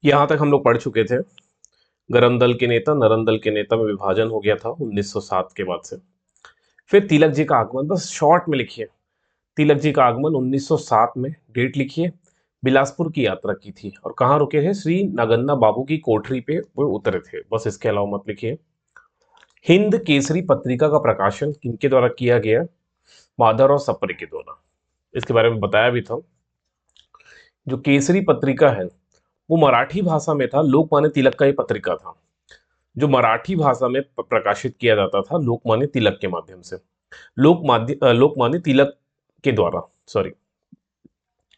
यहाँ तक हम लोग पढ़ चुके थे। गरम दल के नेता नरम दल के नेता में विभाजन हो गया था 1907 के बाद से। फिर तिलक जी का आगमन, बस शॉर्ट में लिखिए। तिलक जी का आगमन 1907 में, डेट लिखिए। बिलासपुर की यात्रा की थी और कहाँ रुके थे? श्री नगन्ना बाबू की कोठरी पे वो उतरे थे, बस इसके अलावा मत लिखिए। हिंद केसरी पत्रिका का प्रकाशन किनके द्वारा किया गया? माधवराव सप्रे के द्वारा। इसके बारे में बताया भी था। जो केसरी पत्रिका है वो मराठी भाषा में था, लोकमान्य तिलक का ही पत्रिका था, जो मराठी भाषा में प्रकाशित किया जाता था लोकमान्य तिलक के माध्यम से, लोकमान्य तिलक के द्वारा, सॉरी।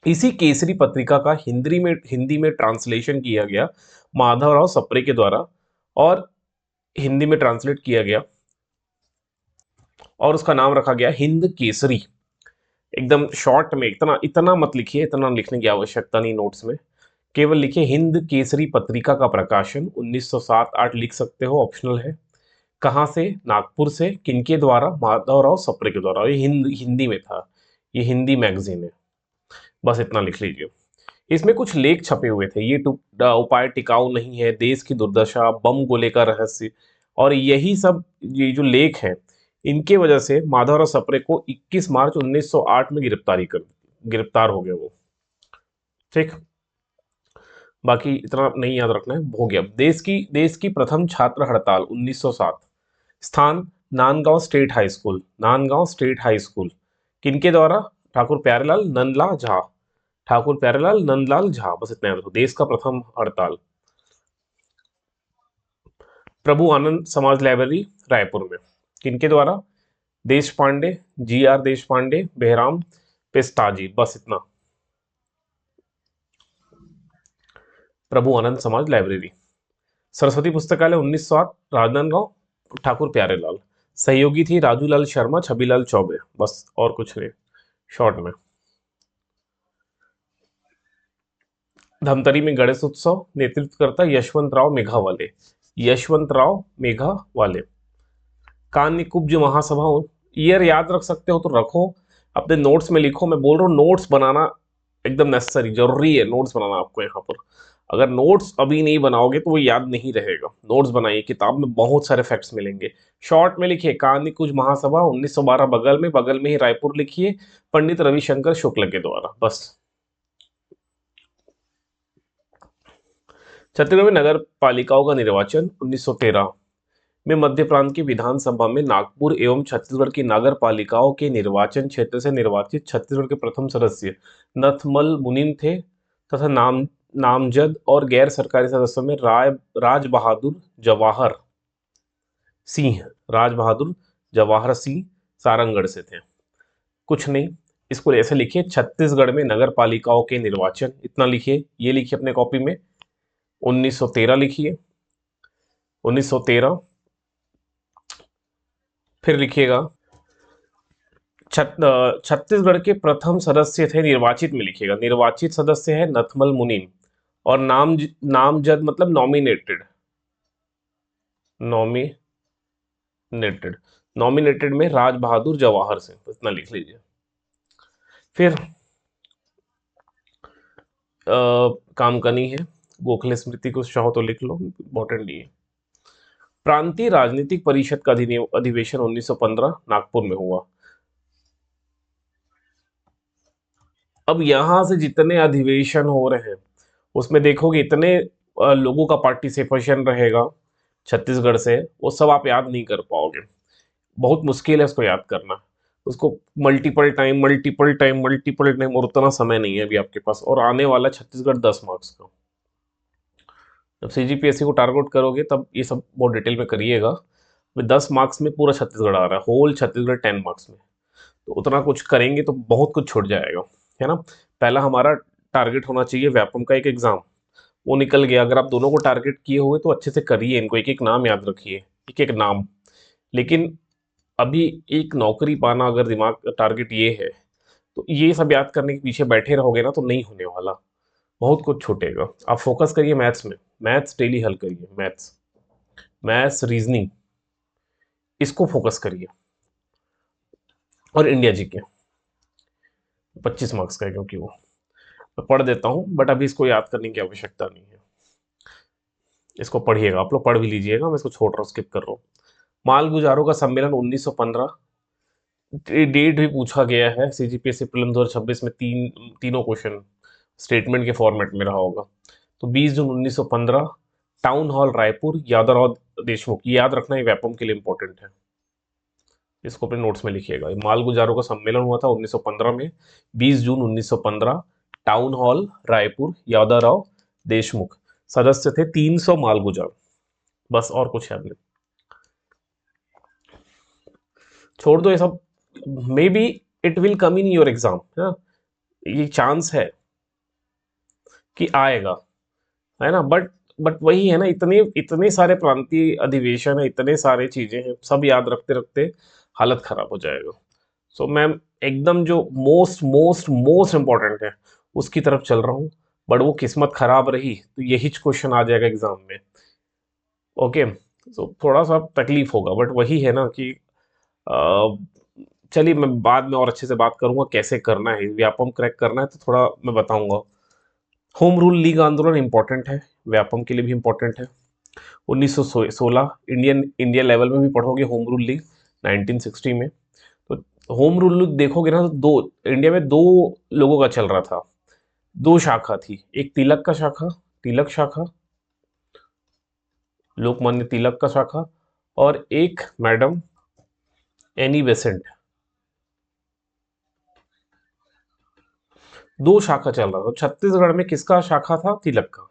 इसी केसरी पत्रिका का हिंदी में ट्रांसलेशन किया गया माधवराव सप्रे के द्वारा, और हिंदी में ट्रांसलेट किया गया और उसका नाम रखा गया हिंद केसरी। एकदम शॉर्ट में, इतना इतना मत लिखिए, इतना लिखने की आवश्यकता नहीं नोट्स में। केवल लिखिए हिंद केसरी पत्रिका का प्रकाशन 1907-8 लिख सकते हो, ऑप्शनल है। कहाँ से? नागपुर से। किनके द्वारा? माधवराव सप्रे के द्वारा। ये हिंदी में था, ये हिंदी मैगजीन है। बस इतना लिख लीजिए। इसमें कुछ लेख छपे हुए थे, ये उपाय टिकाऊ नहीं है, देश की दुर्दशा, बम गोले का रहस्य, और यही सब ये जो लेख हैं, इनके वजह से माधवराव सप्रे को 21 मार्च 1908 में गिरफ्तार हो गए वो। ठीक, बाकी इतना नहीं याद रखना है, हो गया। देश की प्रथम छात्र हड़ताल 1907। स्थान? Nandgaon state high school, Nandgaon state high school. किनके द्वारा? ठाकुर प्यारेलाल नंदलाल झा, ठाकुर प्यारेलाल नंदलाल झा, बस इतना याद रखो। देश का प्रथम हड़ताल। प्रभु आनंद समाज लाइब्रेरी रायपुर में। किनके द्वारा? देश पांडे, GR देश पांडे, बेहराम पेस्ताजी, बस इतना। प्रभु आनंद समाज लाइब्रेरी। सरस्वती पुस्तकालय 1907, राजनांदगांव, ठाकुर प्यारेलाल। सहयोगी थी राजूलाल शर्मा, छबीलाल चौबे, बस और कुछ नहीं, शॉर्ट में। धमतरी में गणेश उत्सव, नेतृत्व करता यशवंतराव मेघावाले, यशवंतराव मेघावाले। कान्य कुब्ज महासभा, ईयर याद रख सकते हो तो रखो, अपने नोट्स में लिखो। मैं बोल रहा हूँ नोट्स बनाना एकदम नेसेसरी, जरूरी है नोट्स बनाना आपको यहाँ पर। अगर नोट्स अभी नहीं बनाओगे तो वो याद नहीं रहेगा। नोट्स बनाइए, किताब में बहुत सारे फैक्ट्स मिलेंगे। शॉर्ट में लिखिए कान्य कुब्ज महासभा 1912, बगल में ही रायपुर लिखिए, पंडित रविशंकर शुक्ल के द्वारा, बस। छत्तीसगढ़ में नगर पालिकाओं का निर्वाचन 1913 में मध्य प्रांत की विधानसभा में नागपुर एवं छत्तीसगढ़ की नगर पालिकाओं के निर्वाचन क्षेत्र से निर्वाचित छत्तीसगढ़ के प्रथम सदस्य नथमल मुनिम थे, तथा नामजद और गैर सरकारी सदस्यों में राज बहादुर जवाहर सिंह, राज बहादुर जवाहर सिंह सारंगढ़ से थे। कुछ नहीं, इसको ऐसे लिखिए, छत्तीसगढ़ में नगर पालिकाओं के निर्वाचन, इतना लिखिए। ये लिखिए अपने कॉपी में, 1913 लिखिए, 1913। फिर लिखिएगा छत्तीसगढ़ के प्रथम सदस्य थे, निर्वाचित में लिखिएगा, निर्वाचित सदस्य है नथमल मुनीम, और नामजद मतलब नॉमिनेटेड, नॉमिनेटेड, नॉमिनेटेड में राज बहादुर जवाहर सिंह, इतना लिख लीजिए। फिर काम करनी है, गोखले स्मृति को चाहो तो लिख लो, इंपॉर्टेंट नहीं है। प्रांतीय राजनीतिक परिषद का अधिवेशन 1915 नागपुर में हुआ। अब यहां से जितने अधिवेशन हो रहे हैं उसमें देखोगे इतने लोगों का पार्टिसिपेशन रहेगा छत्तीसगढ़ से, वो सब आप याद नहीं कर पाओगे। बहुत मुश्किल है उसको याद करना, उसको मल्टीपल टाइम और उतना समय नहीं है अभी आपके पास, और आने वाला छत्तीसगढ़ 10 मार्क्स का। जब CGPSC को टारगेट करोगे तब ये सब बहुत डिटेल में करिएगा। 10 मार्क्स में पूरा छत्तीसगढ़ आ रहा है, होल छत्तीसगढ़ 10 मार्क्स में, तो उतना कुछ करेंगे तो बहुत कुछ छूट जाएगा, है ना। पहला हमारा टारगेट होना चाहिए व्यापम का एक एग्जाम, वो निकल गया। अगर आप दोनों को टारगेट किए हुए तो अच्छे से करिए, इनको एक एक नाम याद रखिए, एक एक नाम। लेकिन अभी एक नौकरी पाना अगर दिमाग टारगेट ये है, तो ये सब याद करने के पीछे बैठे रहोगे ना तो नहीं होने वाला, बहुत कुछ छूटेगा। आप फोकस करिए मैथ्स में, मैथ्स डेली हल करिए, मैथ्स, रीजनिंग, इसको फोकस करिए। और इंडिया जीके 25 मार्क्स का है, क्योंकि वो मैं पढ़ देता हूँ, बट अभी इसको याद करने की आवश्यकता नहीं है। इसको पढ़िएगा, आप लोग पढ़ भी लीजिएगा, मैं इसको छोड़ रहा हूँ, स्किप कर रहा हूँ। माल गुजारों का सम्मेलन 1915, डेट भी पूछा गया है सीजीपीएससी प्रीलिम्स 2026 में, तीनों क्वेश्चन स्टेटमेंट के फॉर्मेट में रहा होगा। तो 20 जून 1915, टाउन हॉल रायपुर, यादवराव देशमुख, ये याद रखना, ये व्यापम के लिए इंपॉर्टेंट है, इसको अपने नोट्स में लिखिएगा। माल गुजारों का सम्मेलन हुआ था 1915 में, 20 जून 1915, टाउन हॉल रायपुर, यादवराव देशमुख, सदस्य थे 300 माल गुजार, बस और कुछ याद नहीं। छोड़ दो ये सब, may be it will come in your exam, ये चांस है कि आएगा, है ना। बट वही है ना, इतने इतने सारे प्रांतीय अधिवेशन है, इतने सारे चीजें हैं, सब याद रखते रखते हालत खराब हो जाएगा। सो मैं एकदम जो मोस्ट मोस्ट मोस्ट इंपॉर्टेंट है उसकी तरफ चल रहा हूँ, बट वो किस्मत खराब रही तो यही क्वेश्चन आ जाएगा एग्जाम में। ओके, सो थोड़ा सा तकलीफ होगा, बट वही है ना कि अ, चलिए मैं बाद में और अच्छे से बात करूंगा कैसे करना है, व्यापम क्रैक करना है तो थोड़ा मैं बताऊंगा। होम रूल लीग आंदोलन इंपॉर्टेंट है, व्यापम के लिए भी इंपॉर्टेंट है। 1916 इंडियन इंडिया लेवल में भी पढ़ोगे होम रूल लीग 1960 में। तो होम रूल लीग देखोगे ना, तो दो इंडिया में दो लोगों का चल रहा था, दो शाखा थी, एक तिलक का शाखा, तिलक शाखा, लोकमान्य तिलक का शाखा, और एक मैडम एनी बेसेंट, दो शाखा चल रहा था। छत्तीसगढ़ में किसका शाखा था? तिलक का,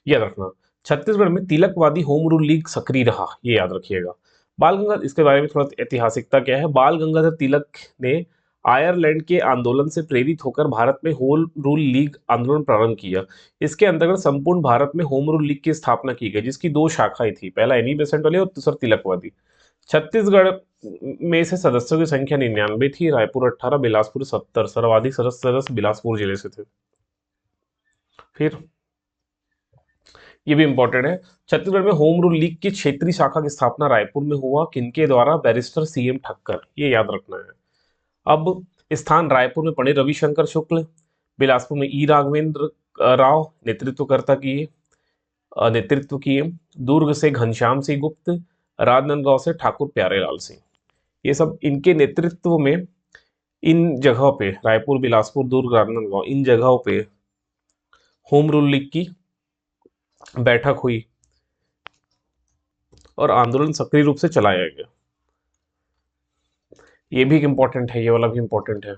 याद रखना। छत्तीसगढ़ में तिलकवादी होम रूल लीग सक्रिय रहा, ये याद रखिएगा। बाल गंगाधर, इसके बारे में थोड़ा ऐतिहासिकता क्या है, बाल गंगाधर तिलक ने आयरलैंड के आंदोलन से प्रेरित होकर भारत में होम रूल लीग आंदोलन प्रारंभ किया। इसके अंतर्गत संपूर्ण भारत में होम रूल लीग की स्थापना की गई, जिसकी दो शाखाएं थी, पहला एनी बेसेंट वाली और दूसरा तिलकवादी। छत्तीसगढ़ में से सदस्यों की संख्या 99 थी, रायपुर 18, बिलासपुर 70, सर्वाधिक सदस्य बिलासपुर जिले से थे। फिर ये भी इंपॉर्टेंट है, छत्तीसगढ़ में होम रूल लीग की क्षेत्रीय शाखा की स्थापना रायपुर में हुआ, किनके द्वारा? बैरिस्टर सीएम ठक्कर, ये याद रखना है। अब स्थान रायपुर में पंडित रविशंकर शुक्ल, बिलासपुर में ई राघवेंद्र राव नेतृत्व किए, दुर्ग से घनश्याम सिंह गुप्त, राजनांदगांव से ठाकुर प्यारेलाल सिंह, ये सब इनके नेतृत्व में इन जगहों पे, रायपुर, बिलासपुर, दुर्ग, राजनांदगांव, इन जगहों पे होम रूल लीग की बैठक हुई और आंदोलन सक्रिय रूप से चलाया गया। ये भी इंपॉर्टेंट है, ये वाला भी इंपॉर्टेंट है।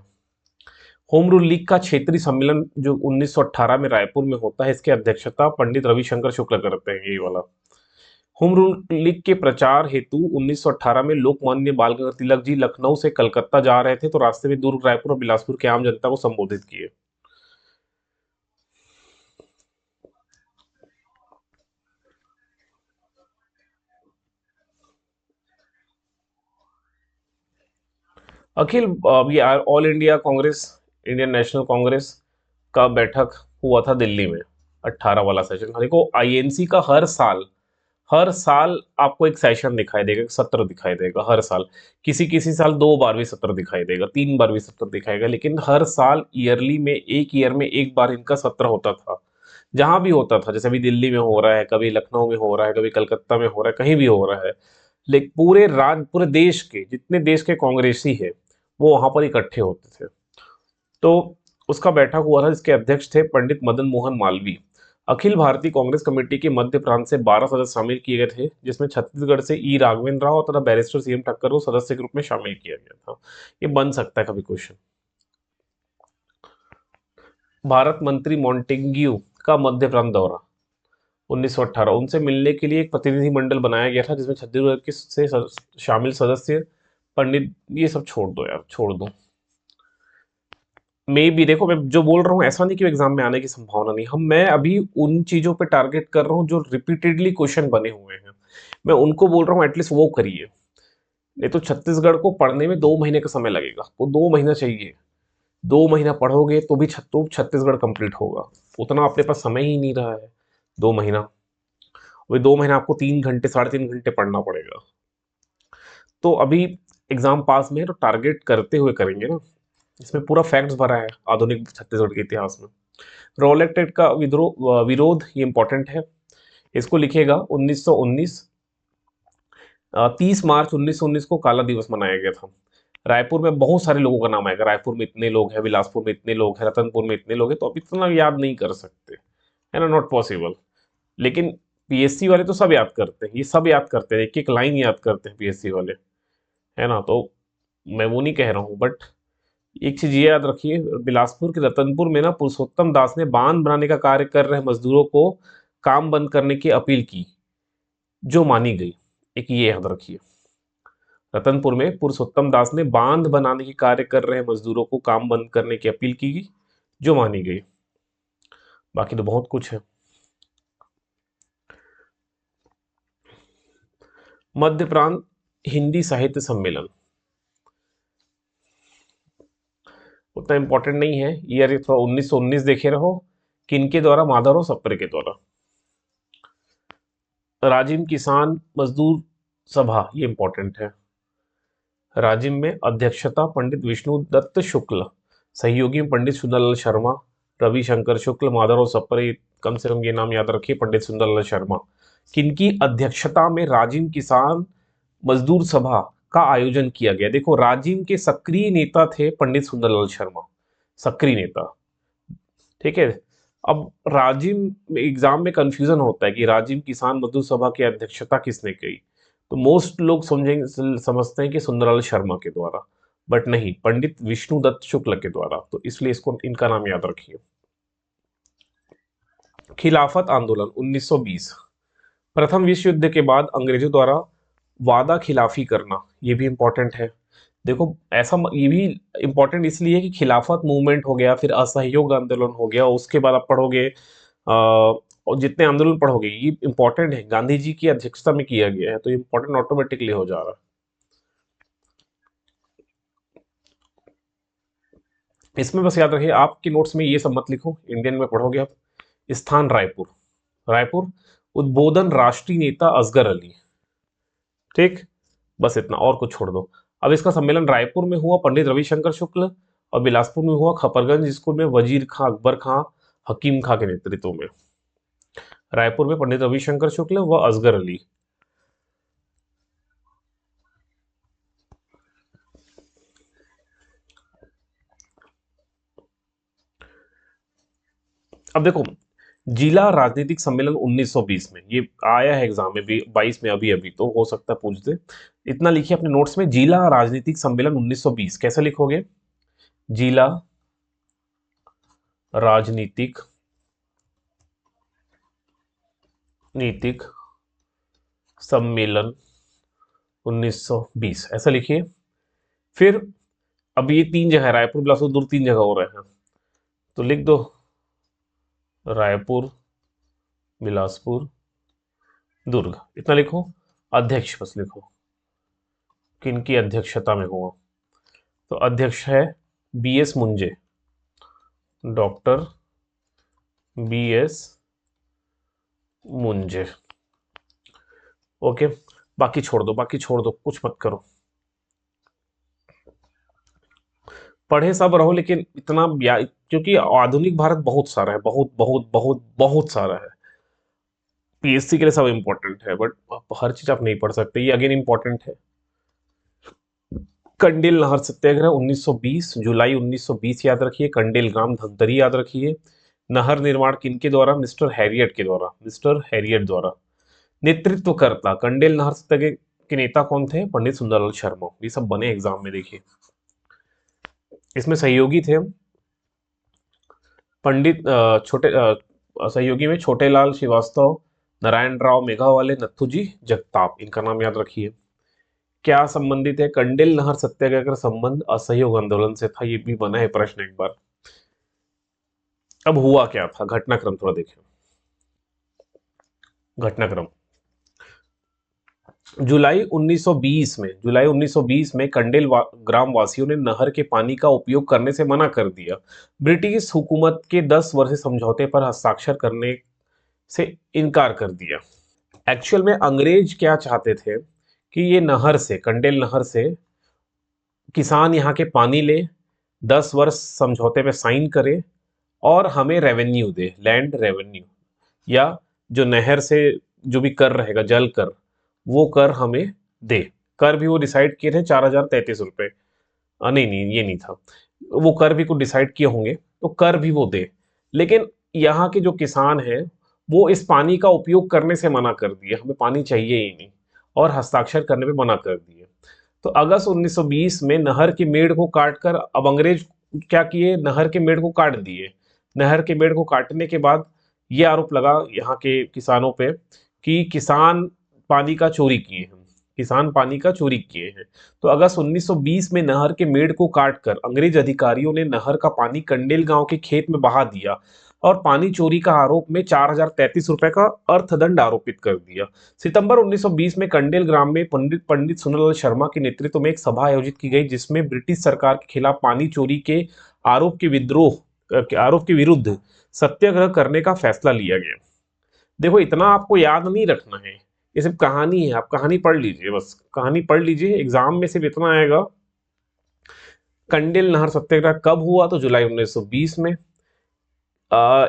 होम रूल लीग का क्षेत्रीय सम्मेलन जो 1918 में रायपुर में होता है, इसकी अध्यक्षता पंडित रविशंकर शुक्ल करते हैं, ये वाला। होम रूल लीग के प्रचार हेतु 1918 में लोकमान्य बाल गंगाधर तिलक जी लखनऊ से कलकत्ता जा रहे थे, तो रास्ते में दुर्ग, रायपुर और बिलासपुर के आम जनता को संबोधित किए। ये all India Congress, Indian national Congress का बैठक हुआ था दिल्ली में, 18 वाला सेशन। देखो आईएनसी का हर साल आपको एक सेशन दिखाई देगा, एक सत्र दिखाई देगा हर साल। किसी किसी साल 2 बार भी सत्र दिखाई देगा, 3 बार भी सत्र दिखाएगा, लेकिन हर साल ईयरली में, एक ईयर में एक बार इनका सत्र होता था। जहां भी होता था, जैसे अभी दिल्ली में हो रहा है, कभी लखनऊ में हो रहा है, कभी कलकत्ता में हो रहा है, कहीं भी हो रहा है, लेकिन पूरे देश के जितने देश के कांग्रेसी है वो वहां पर इकट्ठे होते थे। तो उसका बैठक हुआ था, जिसके अध्यक्ष थे पंडित मदन मोहन मालवीय। अखिल भारतीय कांग्रेस कमेटी के मध्य प्रांत से 12 सदस्य शामिल किए गए थे, जिसमें छत्तीसगढ़ से ई राघवेंद्र राव तथा बैरिस्टर सीएम ठक्कर को सदस्य के रूप में शामिल किया गया था। ये बन सकता है कभी क्वेश्चन। भारत मंत्री मॉन्टेग्यू का मध्य प्रांत दौरा 1918, उनसे मिलने के लिए एक प्रतिनिधिमंडल बनाया गया था, जिसमें छत्तीसगढ़ के से शामिल सदस्य पंडित, ये सब छोड़ दो यार, छोड़ दो। मे भी देखो, मैं जो बोल रहा हूँ ऐसा नहीं कि एग्जाम में आने की संभावना नहीं, मैं अभी उन चीजों पे टारगेट कर रहा हूँ जो रिपीटेडली क्वेश्चन बने हुए हैं, मैं उनको बोल रहा हूँ एटलीस्ट वो करिए। नहीं तो छत्तीसगढ़ को पढ़ने में 2 महीने का समय लगेगा, वो 2 महीना चाहिए, 2 महीना पढ़ोगे तो भी छत्तीसगढ़ कंप्लीट होगा, उतना अपने पास समय ही नहीं रहा है। 2 महीना, वही 2 महीना आपको 3 घंटे 3.5 घंटे पढ़ना पड़ेगा। तो अभी एग्जाम पास में है तो टारगेट करते हुए करेंगे ना, इसमें पूरा फैक्ट्स भरा है आधुनिक छत्तीसगढ़ के इतिहास में। रॉलेट एक्ट का विरोध, ये इंपॉर्टेंट है। इसको लिखिएगा 1919, 30 मार्च 1919 को काला दिवस मनाया गया था। रायपुर में बहुत सारे लोगों का नाम आएगा, रायपुर में इतने लोग हैं, बिलासपुर में इतने लोग हैं, रतनपुर में इतने लोग हैं, तो आप इतना याद नहीं कर सकते, है ना, नॉट पॉसिबल। लेकिन पीएससी वाले तो सब याद करते हैं, ये सब याद करते हैं, एक एक लाइन याद करते हैं पीएससी वाले, है ना। तो मैं वो नहीं कह रहा हूँ, बट एक चीज ये याद रखिए, बिलासपुर के रतनपुर में ना पुरुषोत्तम दास ने बांध बनाने का कार्य कर रहे मजदूरों को काम बंद करने की अपील की, जो मानी गई। एक ये याद रखिए, रतनपुर में पुरुषोत्तम दास ने बांध बनाने की कार्य कर रहे मजदूरों को काम बंद करने की अपील की, जो मानी गई। बाकी तो बहुत कुछ है। मध्य प्रांत हिंदी साहित्य सम्मेलन उतना इंपॉर्टेंट नहीं है, ईयर थोड़ा 1919 देखे रहो, किनके द्वारा, माधवराव सप्रे के द्वारा। राजिम किसान मजदूर सभा, ये इंपॉर्टेंट है। राजिम में अध्यक्षता पंडित विष्णु दत्त शुक्ल, सहयोगी में पंडित सुंदरलाल शर्मा, रविशंकर शुक्ल, माधवराव सप्रे, कम से कम ये नाम याद रखिए, पंडित सुंदरलाल शर्मा। किनकी अध्यक्षता में राजिम किसान मजदूर सभा का आयोजन किया गया? देखो, राजिम के सक्रिय नेता थे पंडित सुंदरलाल शर्मा, सक्रिय नेता, ठीक है। अब राजिम एग्जाम में कंफ्यूजन होता है कि राजिम किसान मजदूर सभा की अध्यक्षता किसने की, तो मोस्ट लोग समझेंगे, समझते हैं कि सुंदरलाल शर्मा के द्वारा, बट नहीं, पंडित विष्णुदत्त शुक्ल के द्वारा। तो इसलिए इसको, इनका नाम याद रखिए। खिलाफत आंदोलन 1920, प्रथम विश्व युद्ध के बाद अंग्रेजों द्वारा वादा खिलाफी करना, ये भी इंपॉर्टेंट है। देखो, ऐसा ये भी इंपॉर्टेंट इसलिए है कि खिलाफत मूवमेंट हो गया, फिर असहयोग आंदोलन हो गया, उसके बाद आप पढ़ोगे और जितने आंदोलन पढ़ोगे ये इंपॉर्टेंट है, गांधी जी की अध्यक्षता में किया गया है, तो इंपॉर्टेंट ऑटोमेटिकली हो जा रहा है। इसमें बस याद रखिए, आपके नोट्स में ये सब मत लिखो, इंडियन में पढ़ोगे आप। स्थान रायपुर, रायपुर उद्बोधन राष्ट्रीय नेता असगर अली, ठीक, बस इतना, और कुछ छोड़ दो। अब इसका सम्मेलन रायपुर में हुआ पंडित रविशंकर शुक्ल, और बिलासपुर में हुआ खपरगंज स्कूल में वजीर खां अकबर खां हकीम खां के नेतृत्व में। रायपुर में पंडित रविशंकर शुक्ल व असगर अली। अब देखो, जिला राजनीतिक सम्मेलन 1920 में, ये आया है एग्जाम में भी, 22 में, अभी अभी तो हो सकता है पूछ दे। इतना लिखिए अपने नोट्स में, जिला राजनीतिक सम्मेलन 1920 कैसे लिखोगे? जिला राजनीतिक नीतिक सम्मेलन 1920 ऐसा लिखिए। फिर अब ये तीन जगह, रायपुर बिलासपुर दूर, तीन जगह हो रहे हैं, तो लिख दो रायपुर बिलासपुर दुर्ग, इतना लिखो। अध्यक्ष बस लिखो, किनकी अध्यक्षता में हुआ, तो अध्यक्ष है BS Munje, doctor BS Munje. Okay, बाकी छोड़ दो, बाकी छोड़ दो, कुछ मत करो, पढ़े सब रहो, लेकिन इतना क्योंकि आधुनिक भारत बहुत सारा है, बहुत बहुत बहुत बहुत सारा है, पीएससी के लिए सब इंपॉर्टेंट है, बट हर चीज आप नहीं पढ़ सकते, ये अगेन इंपॉर्टेंट है। कंडेल नहर सत्याग्रह 1920, जुलाई 1920 याद रखिए। कंडेल ग्राम धमतरी याद रखिए। नहर निर्माण किनके द्वारा? मिस्टर हैरियट के द्वारा, मिस्टर हैरियट द्वारा। नेतृत्वकर्ता कंडेल नहर सत्याग्रह के नेता कौन थे? पंडित सुंदरलाल शर्मा। ये सब बने एग्जाम में, देखिए। इसमें सहयोगी थे पंडित सहयोगी में छोटेलाल श्रीवास्तव, नारायण राव मेघावाले, नथुजी जगताप, इनका नाम याद रखिए। क्या संबंधित है? कंडेल नहर सत्याग्रह का संबंध असहयोग आंदोलन से था, ये भी बना है प्रश्न एक बार। अब हुआ क्या था, घटनाक्रम थोड़ा देखें। घटनाक्रम, जुलाई 1920 में कंडेल ग्राम वासियों ने नहर के पानी का उपयोग करने से मना कर दिया। ब्रिटिश हुकूमत के 10 वर्षीय समझौते पर हस्ताक्षर करने से इनकार कर दिया। एक्चुअल में अंग्रेज क्या चाहते थे कि ये नहर से, कंडेल नहर से किसान यहाँ के पानी ले, 10 वर्ष समझौते पे साइन करे और हमें रेवेन्यू दे, लैंड रेवेन्यू, या जो नहर से जो भी कर रहेगा जल कर, वो कर हमें दे। कर भी वो डिसाइड किए थे 4033 रुपए। नहीं नहीं ये नहीं था, वो कर भी कुछ डिसाइड किए होंगे, तो कर भी वो दे। लेकिन यहाँ के जो किसान हैं वो इस पानी का उपयोग करने से मना कर दिए, हमें पानी चाहिए ही नहीं, और हस्ताक्षर करने पे मना कर दिए। तो अगस्त 1920 में नहर के मेड़ को काटकर, अब अंग्रेज क्या किए, नहर के मेड़ को काट दिए। नहर के मेड़ को काटने के बाद ये आरोप लगा यहाँ के किसानों पे कि किसान पानी का चोरी किए हैं, किसान पानी का चोरी किए हैं। तो अगस्त 1920 में नहर के मेड़ को काटकर अंग्रेज अधिकारियों ने नहर का पानी कंडेल गांव के खेत में बहा दिया और पानी चोरी का आरोप में 4033 रुपए का अर्थदंड आरोपित कर दिया। सितंबर 1920 में कंडेल ग्राम में पंडित पंडित सुंदरलाल शर्मा के नेतृत्व में एक सभा आयोजित की गई, जिसमें ब्रिटिश सरकार के खिलाफ पानी चोरी के आरोप के विरुद्ध सत्याग्रह करने का फैसला लिया गया। देखो इतना आपको याद नहीं रखना है, ये सिर्फ कहानी है, आप कहानी पढ़ लीजिए, बस कहानी पढ़ लीजिए, एग्जाम में सिर्फ इतना आएगा। कंडेल नहर सत्याग्रह कब हुआ, तो जुलाई 1920 में।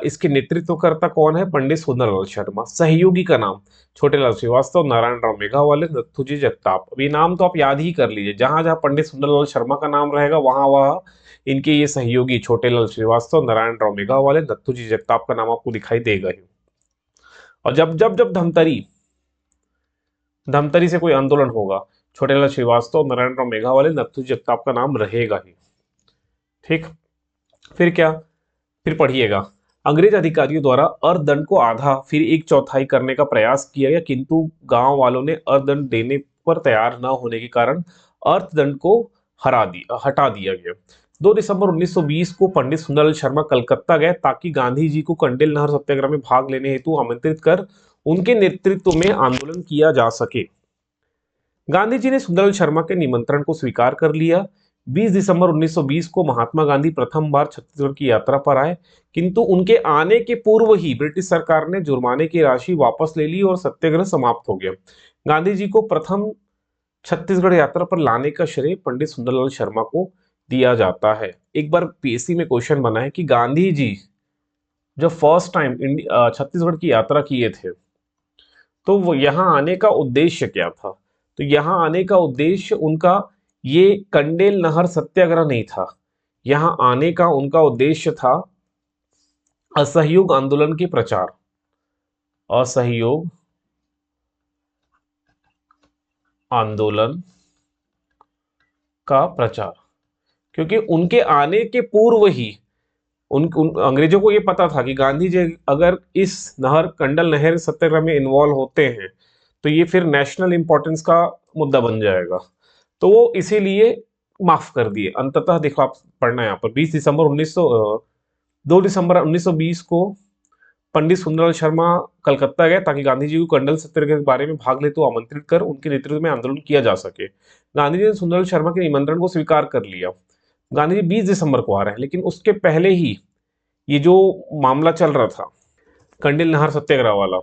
इसके नेतृत्वकर्ता कौन है, पंडित सुंदरलाल शर्मा। सहयोगी का नाम छोटेलाल श्रीवास्तव, नारायण राव मेघावाले, नथुजी जगताप। अब ये नाम तो आप याद ही कर लीजिए, जहां जहां पंडित सुंदरलाल शर्मा का नाम रहेगा वहां वहां इनके ये सहयोगी छोटेलाल श्रीवास्तव, नारायण राव मेघावाले, नथुजी जगताप का नाम आपको दिखाई देगा ही। और जब जब जब धमतरी से कोई आंदोलन होगा, छोटेलाल श्रीवास्तव, नारायण राव मेघावाले, नथुजी जगताप का नाम रहेगा ही। ठीक, फिर क्या, फिर पढ़िएगा। अंग्रेज अधिकारियों द्वारा अर्थदंड को आधा फिर एक चौथाई करने का प्रयास किया गया, किंतु गांव वालों ने अर्थदंड देने पर तैयार न होने के कारण अर्थदंड को हटा दिया गया। 2 दिसंबर 1920 को पंडित सुंदरलाल शर्मा कलकत्ता गए ताकि गांधी जी को कंडेल नहर सत्याग्रह में भाग लेने हेतु आमंत्रित कर उनके नेतृत्व में आंदोलन किया जा सके। गांधी जी ने सुंदरलाल शर्मा के निमंत्रण को स्वीकार कर लिया। 20 दिसंबर 1920 को महात्मा गांधी प्रथम बार छत्तीसगढ़ की यात्रा पर आए, किंतु उनके आने के पूर्व ही ब्रिटिश सरकार ने जुर्माने की राशि वापस ले ली और सत्याग्रह समाप्त हो गया। गांधी जी को प्रथम छत्तीसगढ़ यात्रा पर लाने का श्रेय पंडित सुंदरलाल शर्मा को दिया जाता है। एक बार पीएससी में क्वेश्चन बना है कि गांधी जी जब फर्स्ट टाइम छत्तीसगढ़ की यात्रा किए थे तो वो यहाँ आने का उद्देश्य क्या था, तो यहाँ आने का उद्देश्य उनका ये कंडेल नहर सत्याग्रह नहीं था, यहाँ आने का उनका उद्देश्य था असहयोग आंदोलन के प्रचार, असहयोग आंदोलन का प्रचार। क्योंकि उनके आने के पूर्व ही उन अंग्रेजों को ये पता था कि गांधी जी अगर इस कंडल नहर सत्याग्रह में इन्वॉल्व होते हैं तो ये फिर नेशनल इंपॉर्टेंस का मुद्दा बन जाएगा, तो वो इसीलिए माफ कर दिए अंततः। देखो आप पढ़ना यहाँ पर 2 दिसंबर 1920 को पंडित सुंदरलाल शर्मा कलकत्ता गए ताकि गांधी जी को कंडल सत्याग्रह के बारे में भाग ले तो आमंत्रित कर उनके नेतृत्व में आंदोलन किया जा सके। गांधी जी ने सुंदरलाल शर्मा के निमंत्रण को स्वीकार कर लिया। गांधी जी 20 दिसंबर को आ रहे हैं, लेकिन उसके पहले ही ये जो मामला चल रहा था कंडेल नहर सत्याग्रह वाला,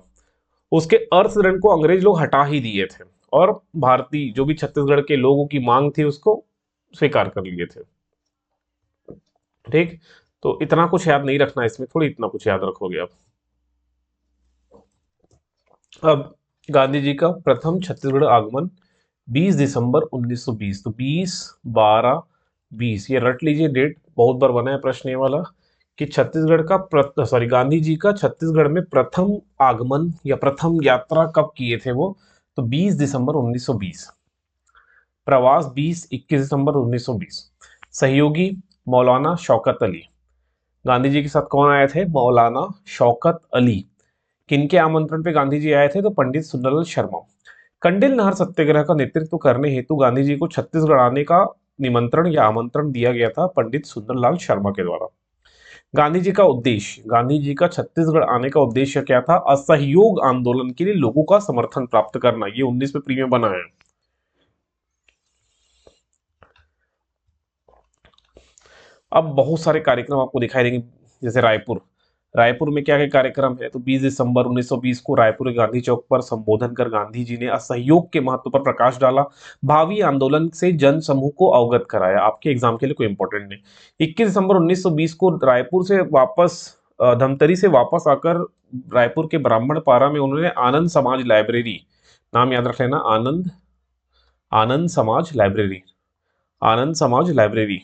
उसके अर्थदंड को अंग्रेज लोग हटा ही दिए थे और भारतीय जो भी छत्तीसगढ़ के लोगों की मांग थी उसको स्वीकार कर लिए थे। ठीक, तो इतना कुछ याद नहीं रखना इसमें, थोड़ी इतना कुछ याद रखोगे आप। अब गांधी जी का प्रथम छत्तीसगढ़ आगमन 20 दिसंबर 1920, तो 20, 12, 20 ये रट लीजिए डेट, बहुत बार बना है प्रश्न ये वाला कि छत्तीसगढ़ का गांधी जी का छत्तीसगढ़ में प्रथम आगमन या प्रथम यात्रा कब किए थे वो, तो 20 दिसंबर 1920। प्रवास 20-21 दिसंबर 1920। सहयोगी मौलाना शौकत अली। गांधी जी के साथ कौन आए थे, मौलाना शौकत अली। किनके आमंत्रण पे गांधी जी आए थे, तो पंडित सुंदरलाल शर्मा। कंडेल नहर सत्याग्रह का नेतृत्व करने हेतु गांधी जी को छत्तीसगढ़ आने का निमंत्रण या आमंत्रण दिया गया था पंडित सुंदरलाल शर्मा के द्वारा। गांधी जी का छत्तीसगढ़ आने का उद्देश्य क्या था, असहयोग आंदोलन के लिए लोगों का समर्थन प्राप्त करना। ये 19 में प्री में बना है। अब बहुत सारे कार्यक्रम आपको दिखाई देंगे, जैसे रायपुर में क्या क्या कार्यक्रम है, तो 20 दिसंबर 1920 को रायपुर के गांधी चौक पर संबोधन कर गांधी जी ने असहयोग के महत्व पर प्रकाश डाला, भावी आंदोलन से जन समूह को अवगत कराया। आपके एग्जाम के लिए कोई इंपॉर्टेंट नहीं। 21 दिसंबर 1920 को रायपुर से वापस धमतरी से वापस आकर रायपुर के ब्राह्मण पारा में उन्होंने आनंद समाज लाइब्रेरी, नाम याद रख लेना, आनंद आनंद समाज लाइब्रेरी, आनंद समाज लाइब्रेरी,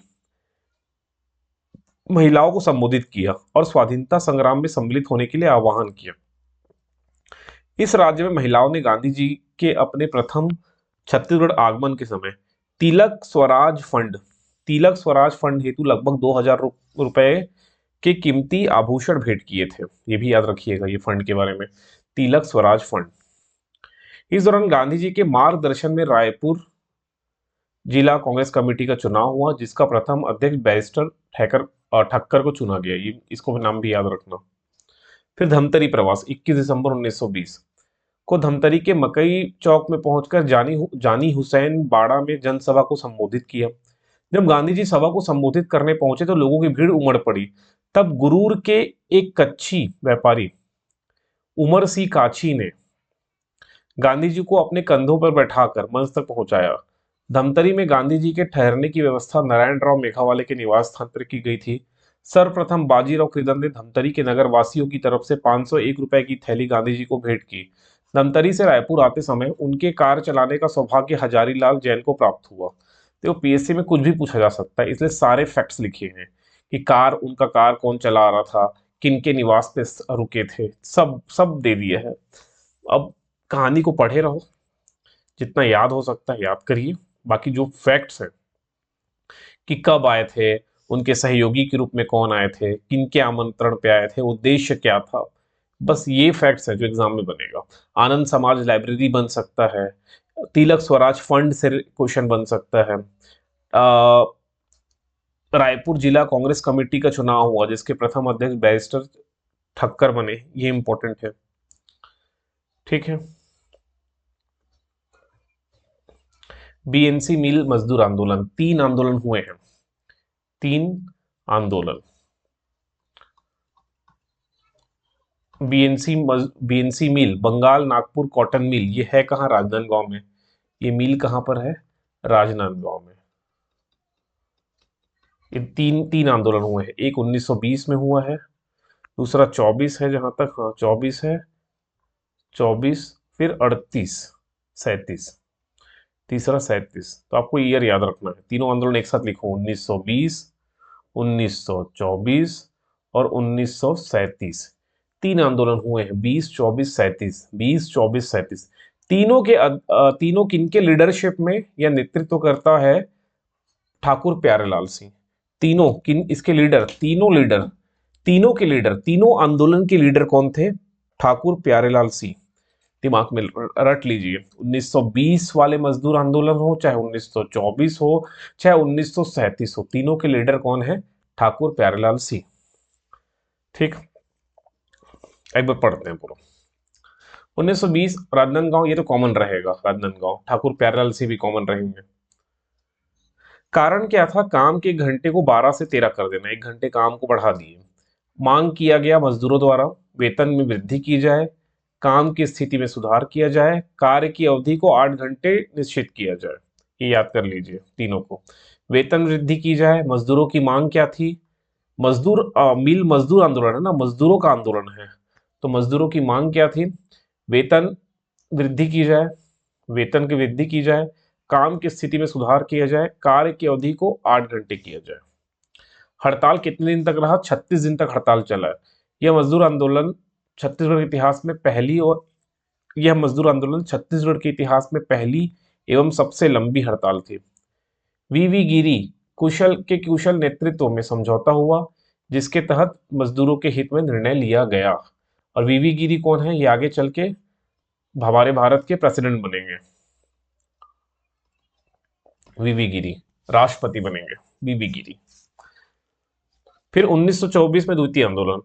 महिलाओं को संबोधित किया और स्वाधीनता संग्राम में सम्मिलित होने के लिए आह्वान किया। इस राज्य में महिलाओं ने गांधी जी के अपने प्रथम छत्तीसगढ़ आगमन के समय तिलक स्वराज फंड हेतु लगभग 2000 रुपए के कीमती आभूषण भेंट किए थे। ये भी याद रखिएगा ये फंड के बारे में, तिलक स्वराज फंड। इस दौरान गांधी जी के मार्गदर्शन में रायपुर जिला कांग्रेस कमेटी का चुनाव हुआ, जिसका प्रथम अध्यक्ष बैरिस्टर ठक्कर को चुना गया। ये इसको नाम भी याद रखना। फिर धमतरी प्रवास 21 दिसंबर 1920 को धमतरी के मकई चौक में पहुंचकर जानी हुसैन बाड़ा में जनसभा को संबोधित किया। जब गांधी जी सभा को संबोधित करने पहुंचे तो लोगों की भीड़ उमड़ पड़ी। तब गुरूर के एक कच्छी व्यापारी उमर सिंह काछी ने गांधी जी को अपने कंधों पर बैठाकर मंच तक पहुंचाया। धमतरी में गांधी जी के ठहरने की व्यवस्था नारायण राव मेघावाले के निवास स्थान पर की गई थी। सर्वप्रथम बाजीराव कृदन ने धमतरी के नगर वासियों की तरफ से 501 रुपए की थैली गांधी जी को भेंट की। धमतरी से रायपुर आते समय उनके कार चलाने का सौभाग्य हजारीलाल जैन को प्राप्त हुआ। तो पीएससी में कुछ भी पूछा जा सकता है, इसलिए सारे फैक्ट्स लिखे हैं कि उनका कार कौन चला रहा था, किन के निवास पे रुके थे, सब सब दे दिया है। अब कहानी को पढ़े रहो, जितना याद हो सकता है याद करिए। बाकी जो फैक्ट्स हैं कि कब आए थे, उनके सहयोगी के रूप में कौन आए थे, किनके आमंत्रण पे आए थे, उद्देश्य क्या था, बस ये फैक्ट्स है जो एग्जाम में बनेगा। आनंद समाज लाइब्रेरी बन सकता है, तिलक स्वराज फंड से क्वेश्चन बन सकता है, रायपुर जिला कांग्रेस कमेटी का चुनाव हुआ जिसके प्रथम अध्यक्ष बैरिस्टर ठक्कर बने, ये इंपॉर्टेंट है। ठीक है। बीएनसी मिल मजदूर आंदोलन, 3 आंदोलन हुए हैं, 3 आंदोलन। बीएनसी मिल बंगाल नागपुर कॉटन मिल, ये है कहाँ, राजनांदगांव में। ये मिल कहां पर है, राजनांदगांव में। ये तीन आंदोलन हुए हैं। एक 1920 में हुआ है, दूसरा 24 है जहां तक, हाँ 24 है, 24 फिर 38 37, तीसरा 37। तो आपको ईयर याद रखना है। तीनों आंदोलन एक साथ लिखो, 1920, 1924 और 1937। 3 आंदोलन हुए हैं, 20, 24, 37, 20, 24, 37। तीनों किनके लीडरशिप में या नेतृत्व करता है, ठाकुर प्यारेलाल सिंह। तीनों किन, इसके लीडर, तीनों के लीडर, तीनों आंदोलन के लीडर कौन थे, ठाकुर प्यारेलाल सिंह। दिमाग में रट लीजिए। 1920 वाले मजदूर आंदोलन हो, चाहे 1924 हो, चाहे 1937 हो, तीनों के लीडर कौन है, ठाकुर प्यारेलाल सिंह। ठीक, एक बार पढ़ते हैं पूरा। 1920 राजनांदगांव, ये तो कॉमन रहेगा, राजनांदगांव। ठाकुर प्यारेलाल सिंह भी कॉमन रहेंगे। कारण क्या था, काम के घंटे को 12 से 13 कर देना, 1 घंटे काम को बढ़ा दिए। मांग किया गया मजदूरों द्वारा वेतन में वृद्धि की जाए, काम की स्थिति में सुधार किया जाए, कार्य की अवधि को 8 घंटे निश्चित किया जाए। ये याद कर लीजिए तीनों को। वेतन वृद्धि की जाए, मजदूरों की मांग क्या थी, मिल मजदूर आंदोलन है ना, मजदूरों का आंदोलन है, तो मजदूरों की मांग क्या थी, वेतन वृद्धि की जाए, वेतन की वृद्धि की जाए, काम की स्थिति में सुधार किया जाए, कार्य की अवधि को 8 घंटे किया जाए। हड़ताल कितने दिन तक रहा, 36 दिन तक हड़ताल चला है। यह मजदूर आंदोलन छत्तीसगढ़ के इतिहास में पहली एवं सबसे लंबी हड़ताल थी। वीवी गिरी कुशल नेतृत्व में समझौता हुआ, जिसके तहत मजदूरों के हित में निर्णय लिया गया। और वीवी गिरी कौन है, ये आगे चल के हमारे भारत के प्रेसिडेंट बनेंगे। वीवी गिरी राष्ट्रपति बनेंगे, वीवी गिरी। फिर 1924 में द्वितीय आंदोलन,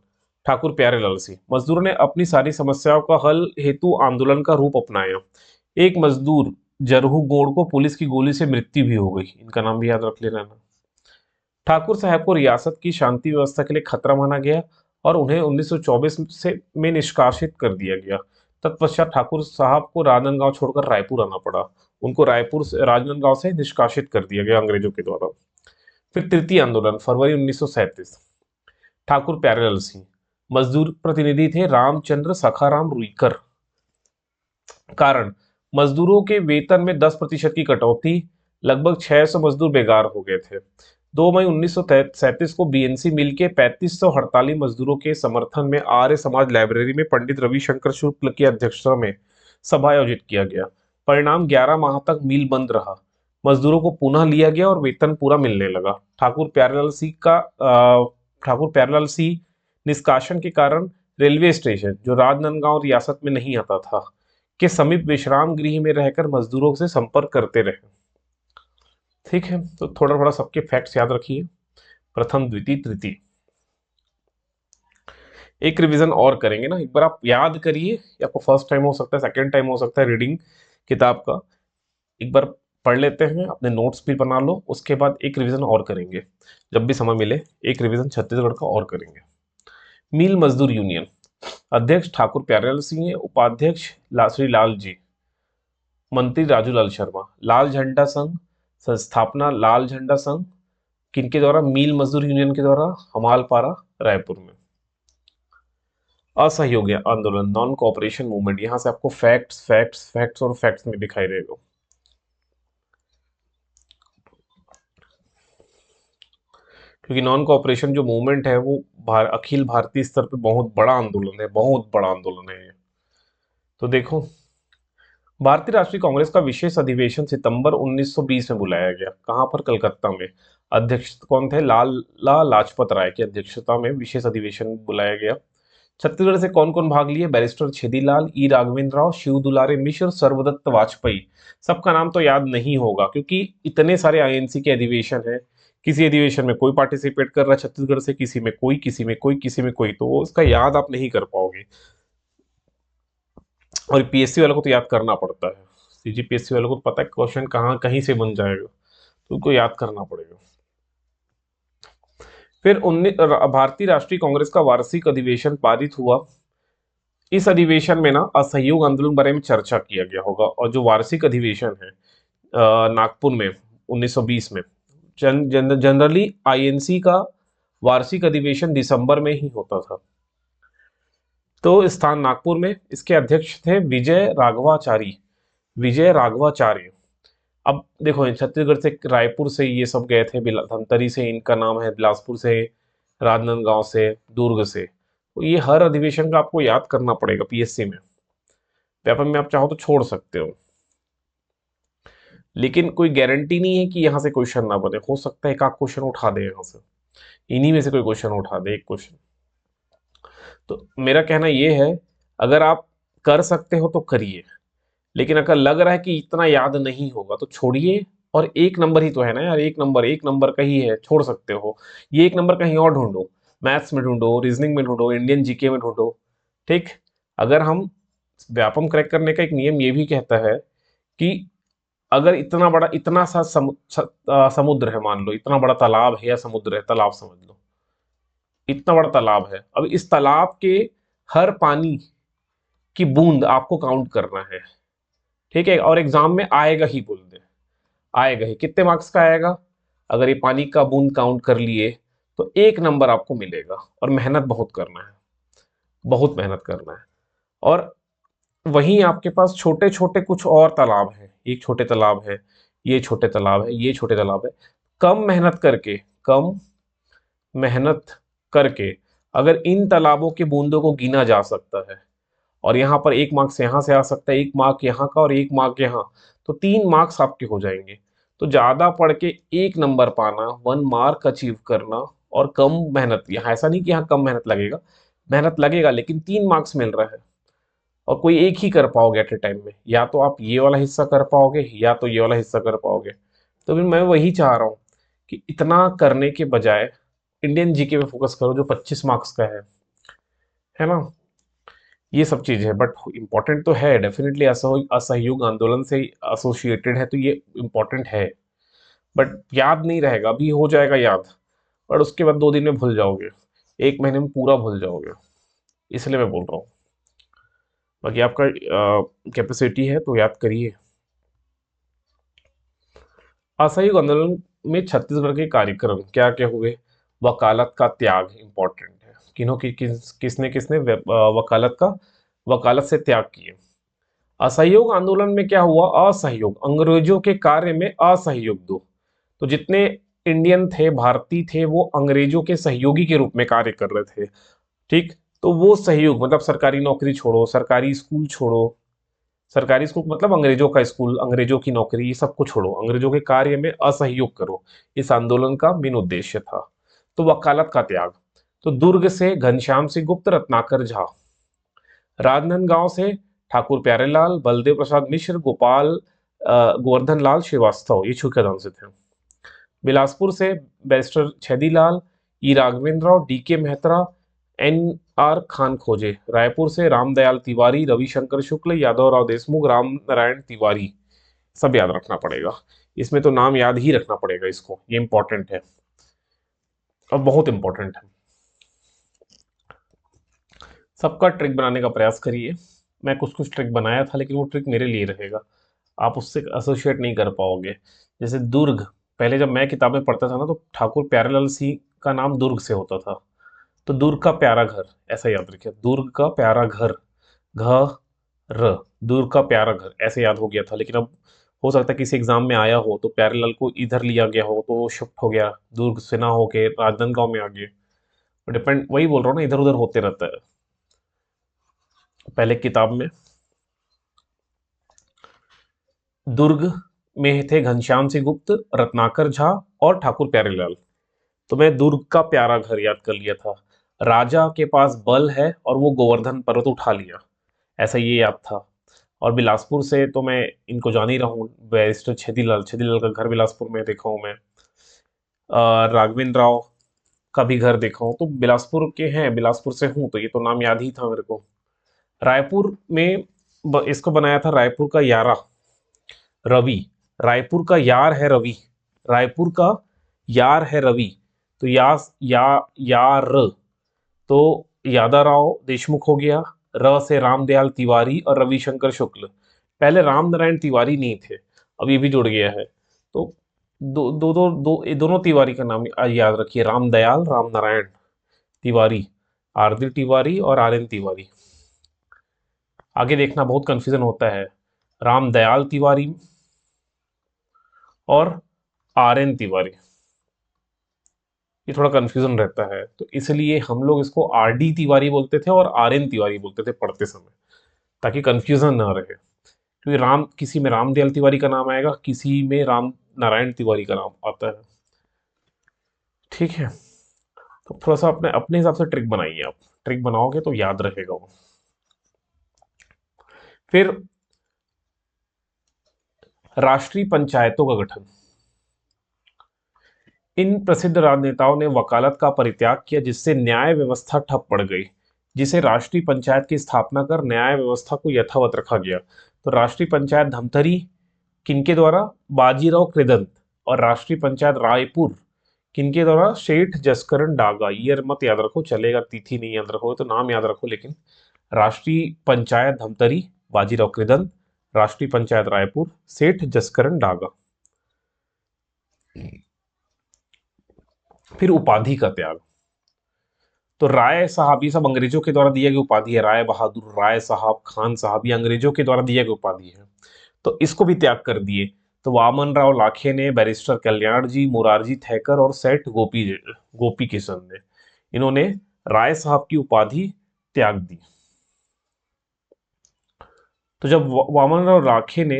ठाकुर प्यारेलाल सिंह। मजदूरों ने अपनी सारी समस्याओं का हल हेतु आंदोलन का रूप अपनाया। एक मजदूर जरहू गोड़ को पुलिस की गोली से मृत्यु भी हो गई, इनका नाम भी याद रख लेना। ठाकुर साहब को रियासत की शांति व्यवस्था के लिए खतरा माना गया और उन्हें 1924 में निष्कासित कर दिया गया। तत्पश्चात ठाकुर साहब को राजनांदगांव छोड़कर रायपुर आना पड़ा। उनको राजनांदगांव से निष्कासित कर दिया गया अंग्रेजों के द्वारा। फिर तृतीय आंदोलन, फरवरी 1937, ठाकुर प्यारेलाल सिंह। मजदूर प्रतिनिधि थे रामचंद्र सखाराम रुईकर। कारण, मजदूरों के वेतन में 10% की कटौती, लगभग 600 मजदूर बेकार हो गए थे। 2 मई 1937 को बीएनसी मिल के 3500 हड़ताली मजदूरों के समर्थन में आर्य समाज लाइब्रेरी में पंडित रविशंकर शुक्ल की अध्यक्षता में सभा आयोजित किया गया। परिणाम, 11 माह तक मिल बंद रहा। मजदूरों को पुनः लिया गया और वेतन पूरा मिलने लगा। ठाकुर प्यारेलाल सिंह निष्कासन के कारण रेलवे स्टेशन, जो राजनांदगांव रियासत में नहीं आता था, के समीप विश्राम गृह में रहकर मजदूरों से संपर्क करते रहे। ठीक है, तो थोड़ा थोड़ा सबके फैक्ट्स याद रखिए, प्रथम द्वितीय तृतीय। एक रिवीजन और करेंगे ना, एक बार आप याद करिए, आपको फर्स्ट टाइम हो सकता है, सेकंड टाइम हो सकता है रीडिंग किताब का, एक बार पढ़ लेते हैं, अपने नोट्स भी बना लो, उसके बाद एक रिवीजन और करेंगे, जब भी समय मिले एक रिवीजन छत्तीसगढ़ का और करेंगे। मिल मजदूर यूनियन, अध्यक्ष ठाकुर प्यारेलाल सिंह, उपाध्यक्ष श्री लाल जी, मंत्री राजूलाल शर्मा। लाल झंडा संघ, संस्थापना लाल झंडा संघ किनके द्वारा? मिल मजदूर यूनियन के द्वारा, हमालपारा रायपुर में। असहयोग आंदोलन, नॉन कोऑपरेशन मूवमेंट, यहां से आपको फैक्ट्स फैक्ट्स फैक्ट्स और फैक्ट्स में दिखाई देगा। क्योंकि नॉन कोऑपरेशन जो मूवमेंट है वो अखिल भारतीय स्तर पे बहुत बड़ा आंदोलन है, बहुत बड़ा आंदोलन है ये। तो देखो, भारतीय राष्ट्रीय कांग्रेस का विशेष अधिवेशन सितंबर 1920 में बुलाया गया। कहां पर? कलकत्ता में। अध्यक्ष कौन थे? लाला लाजपत राय की अध्यक्षता में विशेष अधिवेशन बुलाया गया। छत्तीसगढ़ से कौन कौन भाग लिए? बैरिस्टर छेदीलाल, ई राघवेंद्र राव, शिव दुलारे मिश्र, सर्वदत्त वाजपेयी। सबका नाम तो याद नहीं होगा क्योंकि इतने सारे आईएनसी के अधिवेशन हैं, किसी अधिवेशन में कोई पार्टिसिपेट कर रहा है छत्तीसगढ़ से, किसी में कोई, किसी में कोई, किसी में कोई, तो उसका याद आप नहीं कर पाओगे। और पीएससी वालों को तो याद करना पड़ता है, सीजीपीएससी वालों को तो पता है क्वेश्चन कहाँ कहीं से बन जाएगा, तो उनको याद करना पड़ेगा। फिर भारतीय राष्ट्रीय कांग्रेस का वार्षिक अधिवेशन पारित हुआ। इस अधिवेशन में ना असहयोग आंदोलन बारे में चर्चा किया गया होगा। और जो वार्षिक अधिवेशन है नागपुर में 1920 में, जनरली आईएनसी का वार्षिक अधिवेशन दिसंबर में ही होता था, तो स्थान नागपुर में। इसके अध्यक्ष थे विजय राघवाचारी। अब देखो, छत्तीसगढ़ से, रायपुर से ये सब गए थे, धमतरी से इनका नाम है, बिलासपुर से, राजनांदगांव से, दुर्ग से, तो ये हर अधिवेशन का आपको याद करना पड़ेगा पीएससी में। पेपर में आप चाहो तो छोड़ सकते हो, लेकिन कोई गारंटी नहीं है कि यहां से क्वेश्चन ना बने, हो सकता है एक आध क्वेश्चन उठा दे यहां से, इन्हीं में से कोई क्वेश्चन उठा दे, एक क्वेश्चन। तो मेरा कहना ये है, अगर आप कर सकते हो तो करिए, लेकिन अगर लग रहा है कि इतना याद नहीं होगा तो छोड़िए। और एक नंबर ही तो है ना यार, एक नंबर का ही है, छोड़ सकते हो। ये एक नंबर कहीं और ढूंढो, मैथ्स में ढूंढो, रीजनिंग में ढूंढो, इंडियन जीके में ढूंढो। ठीक, अगर हम व्यापम क्रैक करने का एक नियम ये भी कहता है कि अगर इतना बड़ा, इतना सा समुद्र है, मान लो इतना बड़ा तालाब है या समुद्र है, तालाब समझ लो, इतना बड़ा तालाब है, अब इस तालाब के हर पानी की बूंद आपको काउंट करना है। ठीक है, और एग्जाम में आएगा ही, बोल दे आएगा ही, कितने मार्क्स का आएगा? अगर ये पानी का बूंद काउंट कर लिए तो एक नंबर आपको मिलेगा, और मेहनत बहुत करना है, बहुत मेहनत करना है। और वहीं आपके पास छोटे छोटे कुछ और तालाब हैं, एक छोटे तालाब है, ये छोटे तालाब है, ये छोटे तालाब है। कम मेहनत करके अगर इन तालाबों के बूंदों को गिना जा सकता है, और यहाँ पर 1 मार्क्स यहाँ से आ सकता है, 1 मार्क यहाँ का और 1 मार्क यहाँ, तो 3 मार्क्स आपके हो जाएंगे। तो ज्यादा पढ़ के 1 नंबर पाना, 1 मार्क अचीव करना, और कम मेहनत, यहाँ ऐसा नहीं कि यहाँ कम मेहनत लगेगा, मेहनत लगेगा लेकिन 3 मार्क्स मिल रहा है, और कोई एक ही कर पाओगे एट ए टाइम में, या तो आप ये वाला हिस्सा कर पाओगे या तो ये वाला हिस्सा कर पाओगे। तो फिर मैं वही चाह रहा हूँ कि इतना करने के बजाय इंडियन जीके पे फोकस करो, जो 25 मार्क्स का है ना। ये सब चीज है, बट इम्पोर्टेंट तो है डेफिनेटली, असहयोग आंदोलन से एसोसिएटेड है तो ये इम्पोर्टेंट है, बट याद नहीं रहेगा, अभी हो जाएगा याद, और उसके बाद 2 दिन में भूल जाओगे, 1 महीने में पूरा भूल जाओगे, इसलिए मैं बोल रहा हूँ। बाकी आपका कैपेसिटी है तो याद करिए। असहयोग आंदोलन में छत्तीसगढ़ के कार्यक्रम क्या क्या हुए? वकालत का त्याग इंपॉर्टेंट है, किसने किसने वकालत से त्याग किए। असहयोग आंदोलन में क्या हुआ? असहयोग, अंग्रेजों के कार्य में असहयोग दो। तो जितने इंडियन थे, भारतीय थे, वो अंग्रेजों के सहयोगी के रूप में कार्य कर रहे थे। ठीक, तो वो सहयोग मतलब सरकारी नौकरी छोड़ो, सरकारी स्कूल छोड़ो, सरकारी स्कूल मतलब अंग्रेजों का स्कूल, अंग्रेजों की नौकरी, ये सबको छोड़ो, अंग्रेजों के कार्य में असहयोग करो, इस आंदोलन का मेन उद्देश्य था। तो वकालत का त्याग। तो दुर्ग से घनश्याम सिंह गुप्त, रत्नाकर झा। राजनांदगांव से ठाकुर प्यारेलाल, बलदेव प्रसाद मिश्र, गोवर्धन लाल श्रीवास्तव, ये छुकेदान से थे। बिलासपुर से बैरिस्टर छेदीलाल, ई राघवेंद्र राव, डी के मेहता, एन आर खान खोजे। रायपुर से रामदयाल तिवारी, रविशंकर शुक्ल, यादव राव देशमुख, राम नारायण तिवारी। सब याद रखना पड़ेगा, इसमें तो नाम याद ही रखना पड़ेगा इसको, ये इंपॉर्टेंट है और बहुत इंपॉर्टेंट है। सबका ट्रिक बनाने का प्रयास करिए। मैं कुछ कुछ ट्रिक बनाया था, लेकिन वो ट्रिक मेरे लिए रहेगा, आप उससे एसोसिएट नहीं कर पाओगे। जैसे दुर्ग, पहले जब मैं किताबें पढ़ता था ना, तो ठाकुर प्यारेलाल सिंह का नाम दुर्ग से होता था। तो दुर्ग का प्यारा घर, ऐसा याद रखिए, दुर्ग का प्यारा घर, घ र, दुर्ग का प्यारा घर, ऐसे याद हो गया था। लेकिन अब हो सकता है किसी एग्जाम में आया हो तो प्यारेलाल को इधर लिया गया हो, तो वो शिफ्ट हो गया, दुर्ग से ना होके राजनांदगांव में आ गए। डिपेंड, वही बोल रहा हूँ ना, इधर उधर होते रहता है। पहले किताब में दुर्ग में थे घनश्याम सिंह गुप्त, रत्नाकर झा और ठाकुर प्यारेलाल। तो मैं दुर्ग का प्यारा घर याद कर लिया था। राजा के पास बल है और वो गोवर्धन पर्वत उठा लिया, ऐसा ये याद था। और बिलासपुर से तो मैं इनको जान ही रहा हूँ, बैरिस्टर छेदीलाल, छेदीलाल का घर बिलासपुर में देखा हूँ मैं। राघवेंद्र राव का भी घर देखा हूँ, तो बिलासपुर के हैं, बिलासपुर से हूँ, तो ये तो नाम याद ही था मेरे को। रायपुर में इसको बनाया था रायपुर का यारा रवि, रायपुर का यार है रवि, रायपुर का यार है रवि। तो यार, तो यादाराव देशमुख हो गया। र से रामदयाल तिवारी और रविशंकर शुक्ल। पहले राम नारायण तिवारी नहीं थे, अब ये भी जुड़ गया है। तो ये दोनों तिवारी का नाम याद रखिए, रामदयाल, राम नारायण तिवारी, आरदी तिवारी और आर एन तिवारी। आगे देखना, बहुत कंफ्यूजन होता है, रामदयाल तिवारी और आर एन तिवारी, ये थोड़ा कंफ्यूजन रहता है। तो इसलिए हम लोग इसको आर डी तिवारी बोलते थे और आर एन तिवारी बोलते थे पढ़ते समय, ताकि कंफ्यूजन ना रहे। क्योंकि राम, किसी में रामदयाल तिवारी का नाम आएगा, किसी में राम नारायण तिवारी का नाम आता है। ठीक है, तो थोड़ा सा अपने अपने हिसाब से ट्रिक बनाइए, आप ट्रिक बनाओगे तो याद रहेगा वो। फिर राष्ट्रीय पंचायतों का गठन। इन प्रसिद्ध राजनेताओं ने वकालत का परित्याग किया, जिससे न्याय व्यवस्था ठप पड़ गई, जिसे राष्ट्रीय पंचायत की स्थापना कर न्याय व्यवस्था को यथावत रखा गया। तो राष्ट्रीय पंचायत धमतरी किनके द्वारा? बाजीराव कृदंत। और राष्ट्रीय पंचायत रायपुर किनके द्वारा? सेठ जसकरण डागा। ईयर मत याद रखो, चलेगा, तिथि नहीं याद रखो तो नाम याद रखो। लेकिन राष्ट्रीय पंचायत धमतरी बाजीराव कृदंत, राष्ट्रीय पंचायत रायपुर सेठ जसकरण डागा। फिर उपाधि का त्याग। तो राय साहब, ये सब अंग्रेजों के द्वारा दिया गया उपाधि है, राय बहादुर, राय साहब, खान साहब, ये अंग्रेजों के द्वारा दिया गया उपाधि है, तो इसको भी त्याग कर दिए। तो वामन राव लाखे ने, बैरिस्टर कल्याण जी, मुरारजी थैकर और सेठ गोपी किशन ने, इन्होंने राय साहब की उपाधि त्याग दी। तो जब वामन राव लाखे ने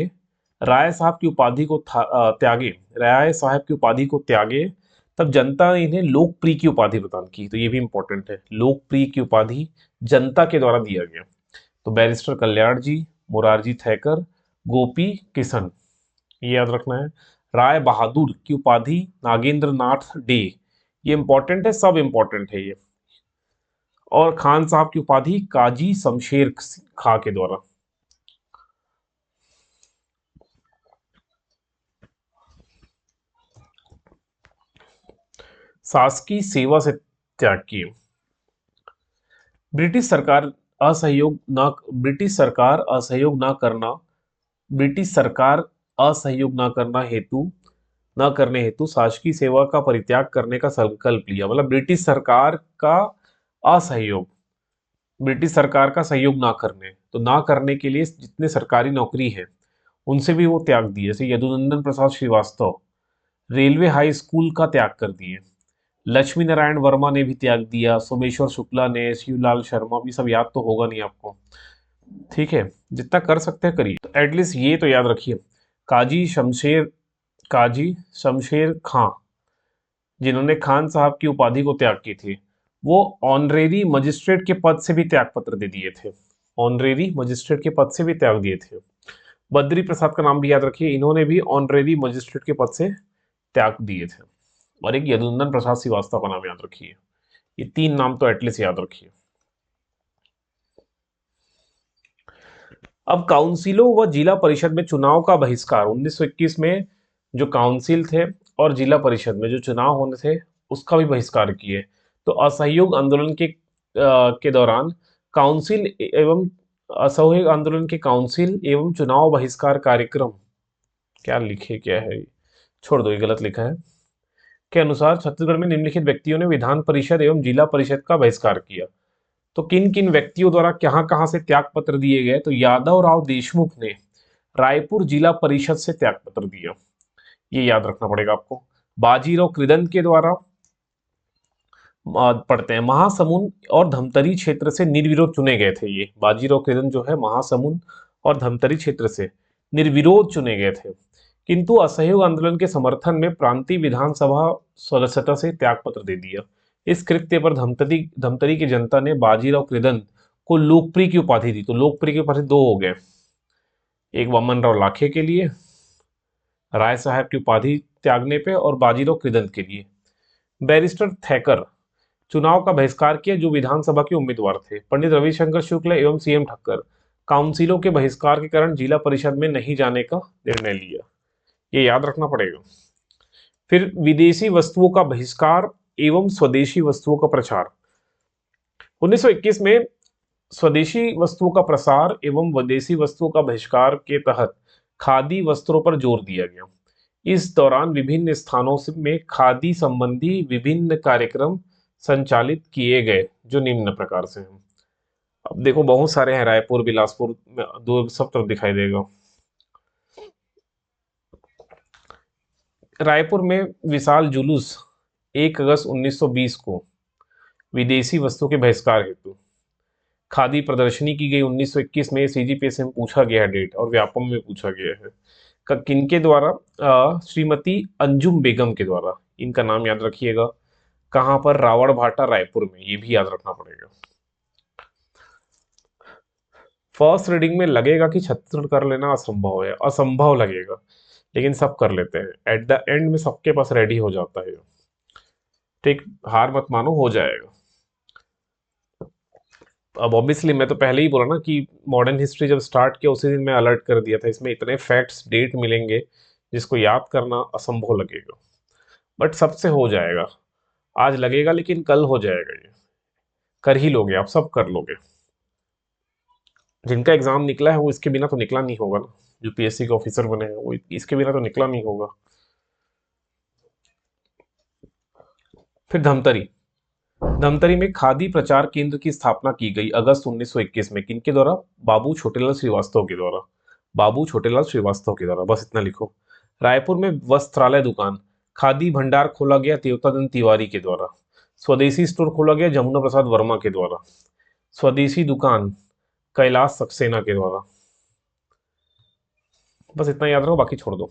राय साहब की उपाधि को त्यागे, राय साहब की उपाधि को त्यागे, तब जनता ने इन्हें लोकप्रिय की उपाधि प्रदान की। तो ये भी इंपॉर्टेंट है, लोकप्रिय की उपाधि जनता के द्वारा दिया गया। तो बैरिस्टर कल्याण जी, मुरारजी थैकर, गोपी किशन, ये याद रखना है। राय बहादुर की उपाधि नागेंद्र नाथ डे, ये इंपॉर्टेंट है, सब इंपॉर्टेंट है ये। और खान साहब की उपाधि काजी शमशेर खां के द्वारा। शासकीय सेवा से त्याग किए। ब्रिटिश सरकार ब्रिटिश सरकार असहयोग न करना हेतु न करने हेतु शासकीय सेवा का परित्याग करने का संकल्प लिया। मतलब ब्रिटिश सरकार का असहयोग, ब्रिटिश सरकार का सहयोग ना करने, तो ना करने के लिए जितने सरकारी नौकरी है उनसे भी वो त्याग दिए, जैसे यदुनंदन प्रसाद श्रीवास्तव रेलवे हाई स्कूल का त्याग कर दिए, लक्ष्मी नारायण वर्मा ने भी त्याग दिया, सोमेश्वर शुक्ला ने, शिवलाल शर्मा भी, सब याद तो होगा नहीं आपको, ठीक है, जितना कर सकते हैं करिए। तो एटलीस्ट ये तो याद रखिए, काजी शमशेर काजी शमशेर खां, जिन्होंने खान साहब की उपाधि को त्याग की थी, वो ऑनरेरी मजिस्ट्रेट के पद से भी त्याग पत्र दे दिए थे, ऑनरेरी मजिस्ट्रेट के पद से भी त्याग दिए थे। बद्री प्रसाद का नाम भी याद रखिए, इन्होंने भी ऑनरेरी मजिस्ट्रेट के पद से त्याग दिए थे। और एक यदुनंदन प्रसाद श्रीवास्तव का नाम याद रखिए। ये 3 नाम तो एटलीस्ट याद रखिए। अब काउंसिलों व जिला परिषद में चुनाव का बहिष्कार 1921 में जो काउंसिल थे और जिला परिषद में जो चुनाव होने थे उसका भी बहिष्कार किए। तो असहयोग आंदोलन के दौरान काउंसिल एवं असहयोग आंदोलन के काउंसिल एवं चुनाव बहिष्कार कार्यक्रम, क्या लिखे क्या है, छोड़ दो, ये गलत लिखा है, के अनुसार छत्तीसगढ़ में निम्नलिखित व्यक्तियों ने विधान परिषद एवं जिला परिषद का बहिष्कार किया। तो किन किन व्यक्तियों द्वारा कहां कहां से त्याग पत्र दिए गए, तो यादव राव देशमुख ने रायपुर जिला परिषद से त्याग पत्र दिया, ये याद रखना पड़ेगा आपको। बाजीराव कृदंत के द्वारा पढ़ते हैं, महासमुंद और धमतरी क्षेत्र से निर्विरोध चुने गए थे। ये बाजीराव कृदंत जो है महासमुंद और धमतरी क्षेत्र से निर्विरोध चुने गए थे, किंतु असहयोग आंदोलन के समर्थन में प्रांतीय विधानसभा सदस्यता से त्यागपत्र दे दिया। इस कृत्य पर धमतरी की जनता ने बाजीराव कृदंत को लोकप्रिय की उपाधि दी। तो लोकप्रिय की उपाधि 2 हो गए, एक वामन राव लाखे के लिए राय साहब की उपाधि त्यागने पे, और बाजीराव कृदंत के लिए। बैरिस्टर थैकर चुनाव का बहिष्कार किया जो विधानसभा के उम्मीदवार थे। पंडित रविशंकर शुक्ल एवं सीएम ठक्कर काउंसिलों के बहिष्कार के कारण जिला परिषद में नहीं जाने का निर्णय लिया, ये याद रखना पड़ेगा। फिर विदेशी वस्तुओं का बहिष्कार एवं स्वदेशी वस्तुओं का प्रचार 1921 में स्वदेशी वस्तुओं का प्रसार एवं विदेशी वस्तुओं का बहिष्कार के तहत खादी वस्त्रों पर जोर दिया गया। इस दौरान विभिन्न स्थानों में खादी संबंधी विभिन्न कार्यक्रम संचालित किए गए जो निम्न प्रकार से हैं। अब देखो बहुत सारे हैं, रायपुर बिलासपुर में दो सब तरफ दिखाई देगा। रायपुर में विशाल जुलूस 1 अगस्त 1920 को विदेशी वस्तु के बहिष्कार हेतु। खादी प्रदर्शनी की गई 1921 में, सीजीपीएस में पूछा गया है डेट और व्यापम में पूछा गया है। किनके द्वारा? श्रीमती अंजुम बेगम के द्वारा, इनका नाम याद रखिएगा। कहां पर? रावण भाटा रायपुर में, ये भी याद रखना पड़ेगा। फर्स्ट रीडिंग में लगेगा कि छत्तीसगढ़ कर लेना असंभव है, असंभव लगेगा, लेकिन सब कर लेते हैं। एट द एंड में सबके पास रेडी हो जाता है। ठीक, हार मत मानो, हो जाएगा। अब ऑब्वियसली मैं तो पहले ही बोला ना कि मॉडर्न हिस्ट्री जब स्टार्ट किया उसी दिन मैं अलर्ट कर दिया था, इसमें इतने फैक्ट्स डेट मिलेंगे जिसको याद करना असंभव लगेगा, बट सबसे हो जाएगा। आज लगेगा लेकिन कल हो जाएगा, ये कर ही लोगे, आप सब कर लोगे। जिनका एग्जाम निकला है वो इसके बिना तो निकला नहीं होगा ना, जो पीएससी के ऑफिसर बने हैं वो इसके बिना तो निकला नहीं होगा। फिर धमतरी में खादी प्रचार केंद्र की स्थापना की गई अगस्त 1921 में, किनके द्वारा? बाबू छोटेलाल श्रीवास्तव के द्वारा, बाबू छोटेलाल श्रीवास्तव के द्वारा, बस इतना लिखो। रायपुर में वस्त्रालय दुकान खादी भंडार खोला गया देवतानंद तिवारी के द्वारा। स्वदेशी स्टोर खोला गया जमुना प्रसाद वर्मा के द्वारा। स्वदेशी दुकान कैलाश सक्सेना के द्वारा। बस इतना याद रखो, बाकी छोड़ दो।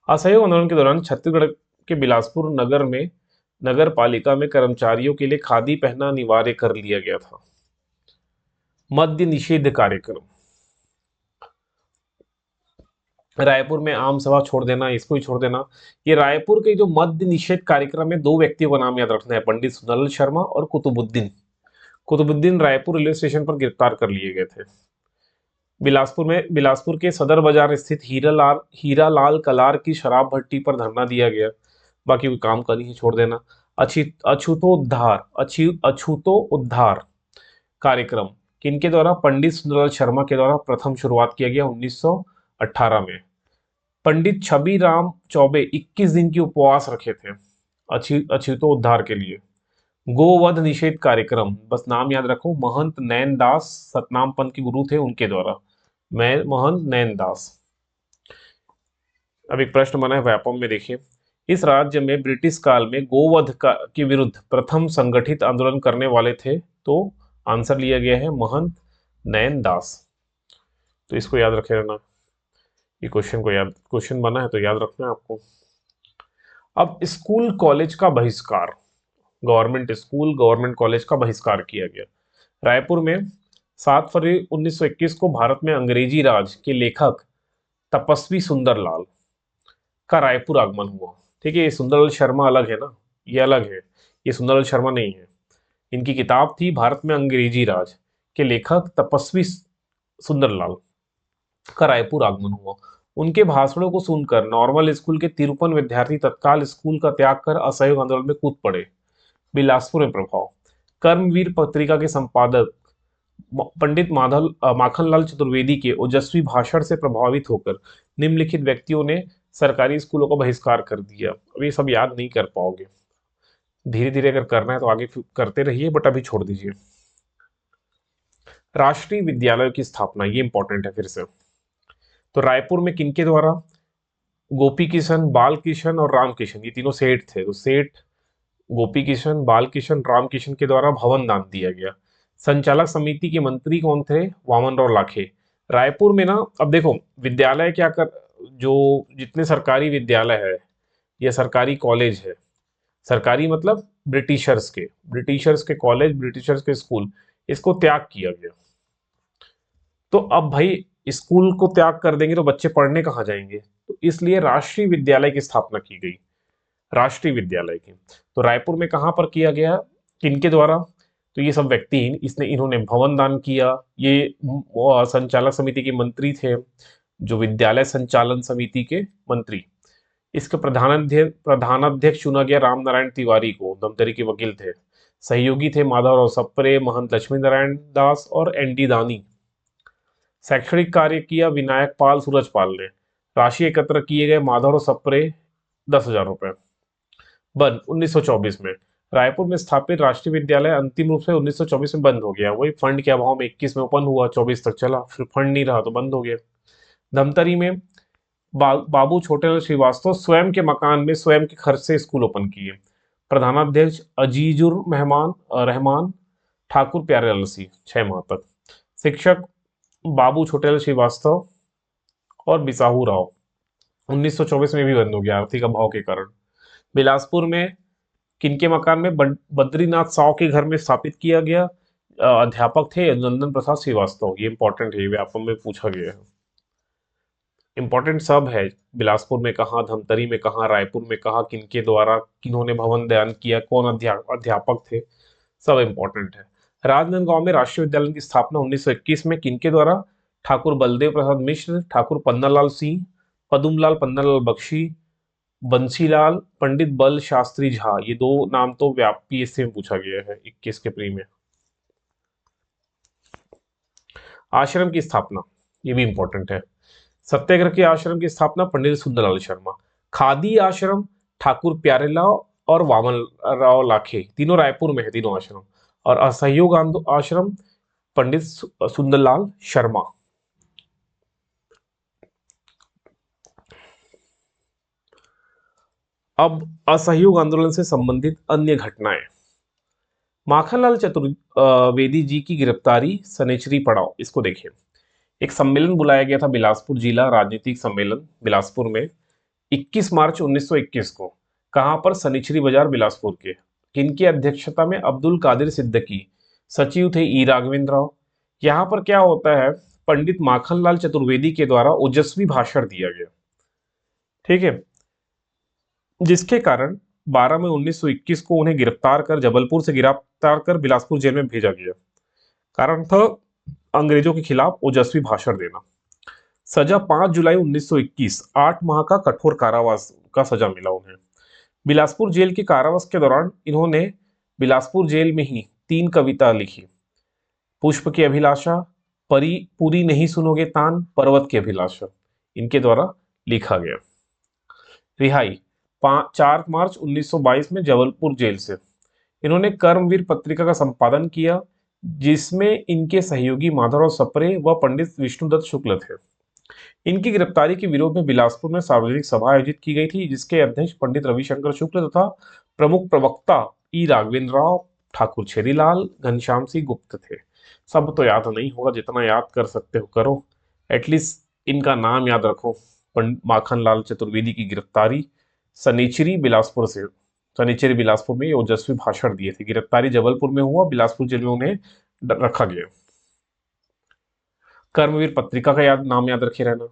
असहयोग आंदोलन के दौरान छत्तीसगढ़ के बिलासपुर नगर में नगर पालिका में कर्मचारियों के लिए खादी पहनना अनिवार्य कर लिया गया था। मद्य निषेध कार्यक्रम, रायपुर में आम सभा छोड़ देना, इसको ही छोड़ देना। ये रायपुर के जो मद्य निषेध कार्यक्रम में 2 व्यक्तियों का नाम याद रखना है, पंडित सुंदरलाल शर्मा और कुतुबुद्दीन रायपुर रेलवे स्टेशन पर गिरफ्तार कर लिए गए थे। बिलासपुर के सदर बाजार स्थित हीरालाल कलार की शराब भट्टी पर धरना दिया गया, बाकी कोई काम का नहीं, छोड़ देना। अछूतो उद्धार कार्यक्रम किनके द्वारा? पंडित सुंदरलाल शर्मा के द्वारा प्रथम शुरुआत किया गया 1918 में। पंडित छबी राम चौबे 21 दिन की उपवास रखे थे अछूतोद्धार के लिए। गोवध निषेध कार्यक्रम, बस नाम याद रखो, महंत नैन दास सतनाम पंथ के गुरु थे, उनके द्वारा। मैं महंत नैन दास। अब एक प्रश्न बना है व्यापम में, देखिए, इस राज्य में ब्रिटिश काल में गोवध के विरुद्ध प्रथम संगठित आंदोलन करने वाले थे, तो आंसर लिया गया है महंत नैन दास। तो इसको याद रखे रहना, ये क्वेश्चन बना है तो याद रखना है आपको। अब स्कूल कॉलेज का बहिष्कार, गवर्नमेंट स्कूल गवर्नमेंट कॉलेज का बहिष्कार किया गया। रायपुर में 7 फरवरी 1921 को भारत में अंग्रेजी राज के लेखक तपस्वी सुंदरलाल का रायपुर आगमन हुआ। ठीक है, ये सुंदरलाल शर्मा अलग है ना, ये अलग है, ये सुंदरलाल शर्मा नहीं है। इनकी किताब थी भारत में अंग्रेजी राज के लेखक तपस्वी सुंदरलाल का रायपुर आगमन हुआ। उनके भाषणों को सुनकर नॉर्मल स्कूल के 53 विद्यार्थी तत्काल स्कूल का त्याग कर असहयोग आंदोलन में कूद पड़े। बिलासपुर में प्रभाव, कर्मवीर पत्रिका के संपादक पंडित माखनलाल चतुर्वेदी के ओजस्वी भाषण से प्रभावित होकर निम्नलिखित व्यक्तियों ने सरकारी स्कूलों का बहिष्कार कर दिया। अब ये सब याद नहीं कर पाओगे, धीरे धीरे अगर करना है तो आगे करते रहिए, बट अभी छोड़ दीजिए। राष्ट्रीय विद्यालयों की स्थापना, ये इंपॉर्टेंट है फिर से। तो रायपुर में किनके द्वारा? गोपी किशन, बाल किशन और राम किशन, ये तीनों सेठ थे। तो सेठ गोपी किशन, बाल किशन, राम किशन के द्वारा भवन दान दिया गया। संचालक समिति के मंत्री कौन थे? वामन राव लाखे। रायपुर में ना, अब देखो विद्यालय क्या कर, जो जितने सरकारी विद्यालय है या सरकारी कॉलेज है, सरकारी मतलब ब्रिटिशर्स के कॉलेज, ब्रिटिशर्स के स्कूल, इसको त्याग किया गया। तो अब भाई स्कूल को त्याग कर देंगे तो बच्चे पढ़ने कहाँ जाएंगे? तो इसलिए राष्ट्रीय विद्यालय की स्थापना की गई, राष्ट्रीय विद्यालय की। तो रायपुर में कहां पर किया गया, किनके द्वारा? तो ये सब व्यक्ति इन्होंने भवन दान किया। ये संचालक समिति के मंत्री थे, जो विद्यालय संचालन समिति के मंत्री। इसके प्रधानाध्यक्ष चुना गया राम नारायण तिवारी को, दमदरी के वकील थे। सहयोगी थे माधवराव सप्रे, महंत लक्ष्मी नारायण दास और एनडी दानी। शैक्षणिक कार्य किया विनायक पाल सूरजपाल ने। राशि एकत्र किए गए माधवराव सप्रे 10,000 रुपए। बंद 1924 में। रायपुर में स्थापित राष्ट्रीय विद्यालय अंतिम रूप से 1924 में बंद हो गया। वही फंड के अभाव में 21 में ओपन हुआ, 24 तक चला, फिर फंड नहीं रहा तो बंद हो गया। धमतरी में बाबू छोटेलाल श्रीवास्तव स्वयं के मकान में स्वयं के खर्च से स्कूल ओपन किए। प्रधानाध्यक्ष अजीजुर रहमान ठाकुर प्यारेलाल सिंह 6 माह तक। शिक्षक बाबू छोटेलाल श्रीवास्तव और बिसाहू राव। 1924 में भी बंद हो गया आर्थिक अभाव के कारण। बिलासपुर में किनके मकान में? बद्रीनाथ साव के घर में स्थापित किया गया। अध्यापक थे नंदन प्रसाद श्रीवास्तव। ये इंपॉर्टेंट है, व्यापम में पूछा गया है, इंपॉर्टेंट सब है। बिलासपुर में कहा, धमतरी में कहा, रायपुर में कहा, किनके द्वारा, किन्होंने भवन दान किया, कौन अध्यापक थे, सब इंपॉर्टेंट है। राजनांदगांव में राष्ट्रीय विद्यालय की स्थापना 1921 में किनके द्वारा? ठाकुर बलदेव प्रसाद मिश्र, ठाकुर पन्नालाल सिंह, पदुमलाल पन्नालाल बख्शी, बंसीलाल पंडित बल शास्त्री झा। ये दो नाम तो पीएससी में पूछा गया है 21 के प्री में। आश्रम की स्थापना, ये भी इंपॉर्टेंट है। सत्याग्रह के आश्रम की स्थापना पंडित सुंदरलाल शर्मा। खादी आश्रम ठाकुर प्यारेलाल और वामन राव लाखे, तीनों रायपुर में है तीनों आश्रम। और असहयोग आश्रम पंडित सुंदरलाल शर्मा। अब असहयोग आंदोलन से संबंधित अन्य घटनाएं। माखनलाल चतुर्वेदी जी की गिरफ्तारी, सनेचरी पड़ाव, इसको देखिए। एक सम्मेलन बुलाया गया था, बिलासपुर जिला राजनीतिक सम्मेलन बिलासपुर में 21 मार्च 1921 को। कहां पर? सनिचरी बाजार बिलासपुर के। किनकी अध्यक्षता में? अब्दुल कादिर सिद्दीकी। सचिव थे ई राघवेंद्र राव। यहाँ पर क्या होता है, पंडित माखनलाल चतुर्वेदी के द्वारा ओजस्वी भाषण दिया गया, ठीक है, जिसके कारण 12 मई 1921 को उन्हें जबलपुर से गिरफ्तार कर बिलासपुर जेल में भेजा गया। कारण था अंग्रेजों के खिलाफ ओजस्वी भाषण देना। सजा 5 जुलाई 1921, 8 माह का कठोर कारावास का सजा मिला उन्हें। बिलासपुर जेल के कारावास के दौरान इन्होंने बिलासपुर जेल में ही 3 कविता लिखी। पुष्प की अभिलाषा, पूरी नहीं सुनोगे तान, पर्वत की अभिलाषा, इनके द्वारा लिखा गया। रिहाई, 4 मार्च 1922 में जबलपुर जेल से। इन्होंने कर्मवीर पत्रिका का संपादन किया, जिसमें इनके सहयोगी माधवराव सप्रे व पंडित विष्णुदत्त शुक्ल थे। इनकी गिरफ्तारी के विरोध में बिलासपुर में सार्वजनिक सभा आयोजित की गई थी, जिसके अध्यक्ष पंडित रविशंकर शुक्ल तथा प्रमुख प्रवक्ता ई राघवेंद्र राव, ठाकुर छेदीलाल, घनश्याम सिंह गुप्त थे। सब तो याद नहीं होगा, जितना याद कर सकते हो करो। एटलीस्ट इनका नाम याद रखो। पंडित माखनलाल चतुर्वेदी की गिरफ्तारी सनेचरी बिलासपुर से, सनेचरी बिलासपुर में ये ओजस्वी भाषण दिए थे। गिरफ्तारी जबलपुर में हुआ, बिलासपुर जेल में उन्हें रखा गया। कर्मवीर पत्रिका का नाम याद रखे रहना।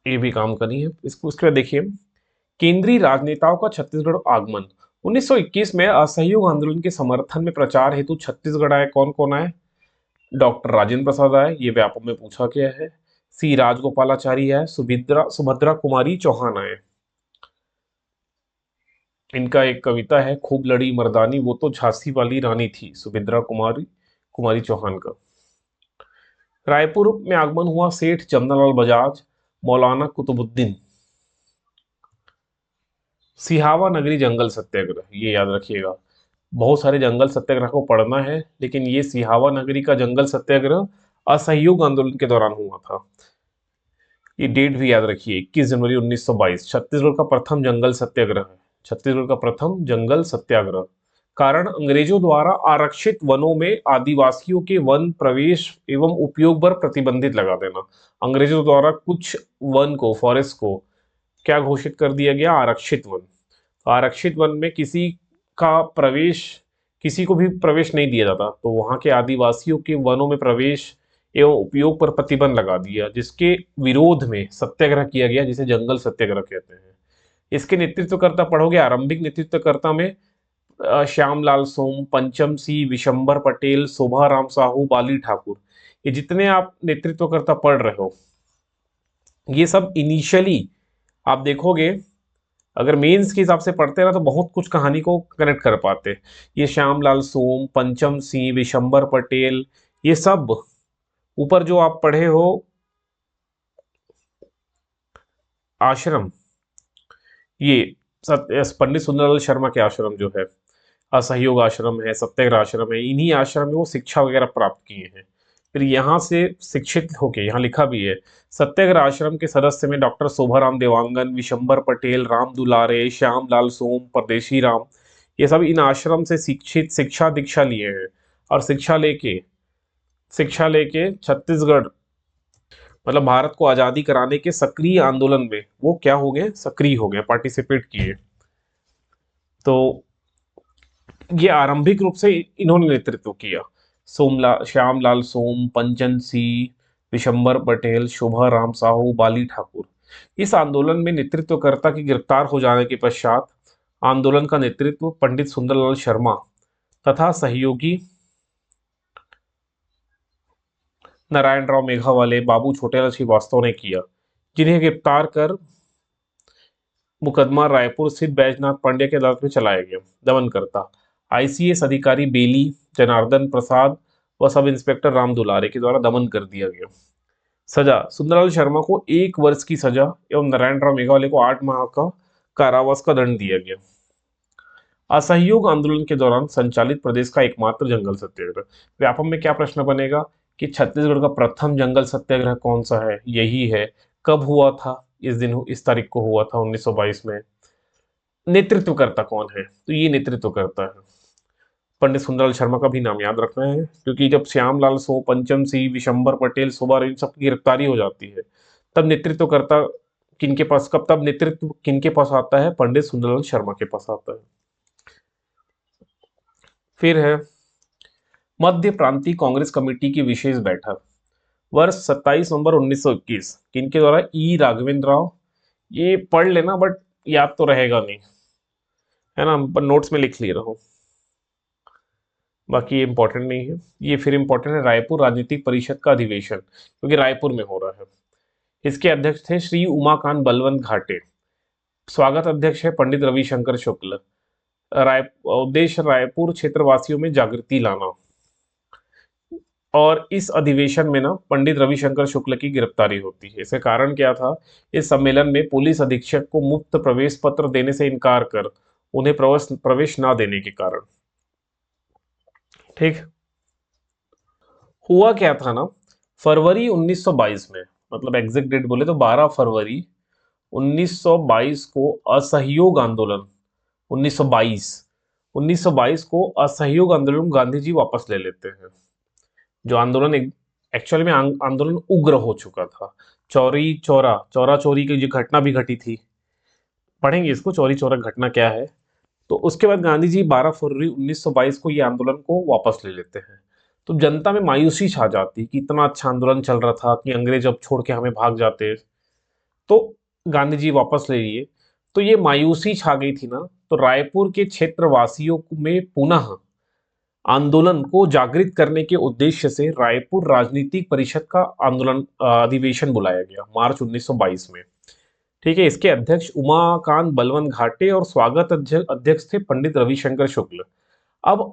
ये भी काम करनी है इसको। उसके बाद देखिए, केंद्रीय राजनेताओं का छत्तीसगढ़ आगमन। 1921 में असहयोग आंदोलन के समर्थन में प्रचार हेतु छत्तीसगढ़ आए। कौन कौन आए? डॉक्टर राजेंद्र प्रसाद आए, ये व्यापक में पूछा गया है। सी राजगोपालाचारी आए, सुभद्रा कुमारी चौहान आए। इनका एक कविता है, खूब लड़ी मर्दानी, वो तो झांसी वाली रानी थी, सुभद्रा कुमारी चौहान का। रायपुर में आगमन हुआ सेठ जमनालाल बजाज, मौलाना कुतुबुद्दीन। सिहावा नगरी जंगल सत्याग्रह, ये याद रखिएगा। बहुत सारे जंगल सत्याग्रह को पढ़ना है, लेकिन ये सिहावा नगरी का जंगल सत्याग्रह असहयोग आंदोलन के दौरान हुआ था। ये डेट भी याद रखिए, 21 जनवरी 1922 छत्तीसगढ़ का प्रथम जंगल सत्याग्रह है। छत्तीसगढ़ का प्रथम जंगल सत्याग्रह। कारण अंग्रेजों द्वारा आरक्षित वनों में आदिवासियों के वन प्रवेश एवं उपयोग पर प्रतिबंधित लगा देना। अंग्रेजों द्वारा कुछ वन को, फॉरेस्ट को क्या घोषित कर दिया गया? आरक्षित वन। आरक्षित वन में किसी को भी प्रवेश नहीं दिया जाता, तो वहां के आदिवासियों के वनों में प्रवेश एवं उपयोग पर प्रतिबंध लगा दिया, जिसके विरोध में सत्याग्रह किया गया, जिसे जंगल सत्याग्रह कहते हैं। इसके नेतृत्वकर्ता पढ़ोगे, आरंभिक नेतृत्वकर्ता में श्यामलाल सोम, पंचम सिंह, विशंबर पटेल, शोभाराम साहू, बाली ठाकुर। ये जितने आप नेतृत्वकर्ता पढ़ रहे हो, ये सब इनिशियली आप देखोगे, अगर मेंस के हिसाब से पढ़ते ना तो बहुत कुछ कहानी को कनेक्ट कर पाते। ये श्यामलाल सोम, पंचम सिंह, विशंबर पटेल, ये सब ऊपर जो आप पढ़े हो आश्रम, ये पंडित सुंदरलाल शर्मा के आश्रम जो है, असहयोग आश्रम है, सत्याग्रह आश्रम है, इन्हीं आश्रम में वो शिक्षा वगैरह प्राप्त किए हैं। फिर यहाँ से शिक्षित होके, यहाँ लिखा भी है, सत्याग्रह आश्रम के सदस्य में डॉक्टर शोभाराम देवांगन, विशंबर पटेल, राम दुलारे, श्याम लाल सोम, परदेशी राम, ये सब इन आश्रम से शिक्षा दीक्षा लिए हैं। और शिक्षा लेके छत्तीसगढ़, मतलब भारत को आजादी कराने के सक्रिय आंदोलन में वो क्या हो गए? सक्रिय हो गए, पार्टिसिपेट किए। तो ये आरंभिक रूप से इन्होंने नेतृत्व किया। श्यामलाल सोम, पंचन सिंह, विशंबर पटेल, शोभा राम साहू, बाली ठाकुर। इस आंदोलन में नेतृत्वकर्ता के गिरफ्तार हो जाने के पश्चात आंदोलन का नेतृत्व पंडित सुंदरलाल शर्मा तथा सहयोगी नारायण राव मेघावाले, बाबू छोटेलाल श्रीवास्तव ने किया, जिन्हें गिरफ्तार कर मुकदमा रायपुर स्थित बैजनाथ पांडे के अदालत में चलाया गया। दमनकर्ता आईसीएस अधिकारी बेली जनार्दन प्रसाद व सब इंस्पेक्टर राम दुलारे के द्वारा दमन कर दिया गया। सजा, सुंदरलाल शर्मा को 1 वर्ष की सजा एवं नारायण राव मेघावाले को 8 माह का कारावास का दंड दिया गया। असहयोग आंदोलन के दौरान संचालित प्रदेश का एकमात्र जंगल सत्याग्रह। व्यापम में क्या प्रश्न बनेगा कि छत्तीसगढ़ का प्रथम जंगल सत्याग्रह कौन सा है? यही है। कब हुआ था? इस तारीख को हुआ था 1922 में। नेतृत्वकर्ता कौन है? तो ये नेतृत्वकर्ता है। पंडित सुंदरलाल शर्मा का भी नाम याद रखना है, क्योंकि जब श्यामलाल सो, पंचम सिंह, विशंबर पटेल, सुबार, इन सबकी गिरफ्तारी हो जाती है, तब नेतृत्वकर्ता किनके पास, तब नेतृत्व किनके पास आता है? पंडित सुंदरलाल शर्मा के पास आता है। फिर है मध्य प्रांतीय कांग्रेस कमेटी की विशेष बैठक, वर्ष 27 नवंबर 1921। किनके द्वारा? ई राघवेंद्र राव। ये पढ़ लेना, बट याद तो रहेगा नहीं, है ना, पर नोट्स में लिख ले रहा हूं, बाकी ये इंपॉर्टेंट नहीं है। ये फिर इंपॉर्टेंट है रायपुर राजनीतिक परिषद का अधिवेशन, क्योंकि रायपुर में हो रहा है। इसके अध्यक्ष थे श्री उमाकांत बलवंत घाटे। स्वागत अध्यक्ष है पंडित रविशंकर शुक्ल। उद्देश्य रायपुर क्षेत्रवासियों में जागृति लाना। और इस अधिवेशन में ना पंडित रविशंकर शुक्ल की गिरफ्तारी होती है। इसका कारण क्या था? इस सम्मेलन में पुलिस अधीक्षक को मुफ्त प्रवेश पत्र देने से इनकार कर उन्हें प्रवेश प्रवेश ना देने के कारण। ठीक। हुआ क्या था ना, फरवरी 1922 में, मतलब एग्जैक्ट डेट बोले तो 12 फरवरी 1922 को असहयोग आंदोलन, 1922 1922 को असहयोग आंदोलन गांधी जी वापस ले लेते हैं। जो आंदोलन एक्चुअल में आंदोलन उग्र हो चुका था। चौरी चौरा चौरा चौरी की जो घटना भी घटी थी, पढ़ेंगे इसको, चौरी चौरा घटना क्या है। तो उसके बाद गांधी जी 12 फरवरी 1922 को ये आंदोलन को वापस ले लेते हैं। तो जनता में मायूसी छा जाती कि इतना अच्छा आंदोलन चल रहा था कि अंग्रेज अब छोड़ के हमें भाग जाते, तो गांधी जी वापस ले लिए। तो ये मायूसी छा गई थी ना, तो रायपुर के क्षेत्रवासियों में पुनः आंदोलन को जागृत करने के उद्देश्य से रायपुर राजनीतिक परिषद का आंदोलन अधिवेशन बुलाया गया मार्च 1922 में। ठीक है। इसके अध्यक्ष उमाकांत बलवंत घाटे और स्वागत अध्यक्ष थे पंडित रविशंकर शुक्ल। अब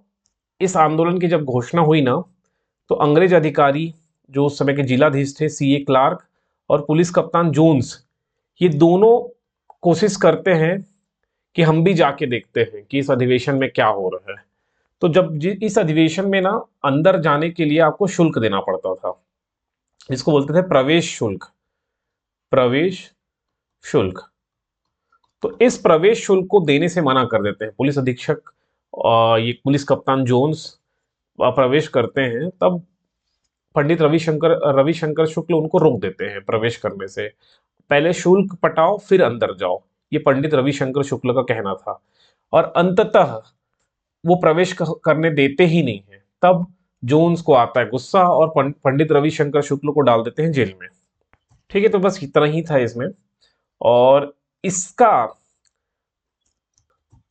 इस आंदोलन की जब घोषणा हुई ना, तो अंग्रेज अधिकारी जो उस समय के जिलाधीश थे सीए क्लार्क और पुलिस कप्तान जोन्स, ये दोनों कोशिश करते हैं कि हम भी जाके देखते हैं कि इस अधिवेशन में क्या हो रहा है। तो जब इस अधिवेशन में ना अंदर जाने के लिए आपको शुल्क देना पड़ता था, जिसको बोलते थे प्रवेश शुल्क। प्रवेश शुल्क। तो इस प्रवेश शुल्क को देने से मना कर देते हैं पुलिस अधीक्षक, ये पुलिस कप्तान जोन्स प्रवेश करते हैं। तब पंडित रविशंकर शुक्ल उनको रोक देते हैं प्रवेश करने से। पहले शुल्क पटाओ फिर अंदर जाओ, ये पंडित रविशंकर शुक्ल का कहना था। और अंततः वो प्रवेश करने देते ही नहीं है। तब जोन्स को आता है गुस्सा और पंडित रविशंकर शुक्ल को डाल देते हैं जेल में। ठीक है। तो बस इतना ही था इसमें। और इसका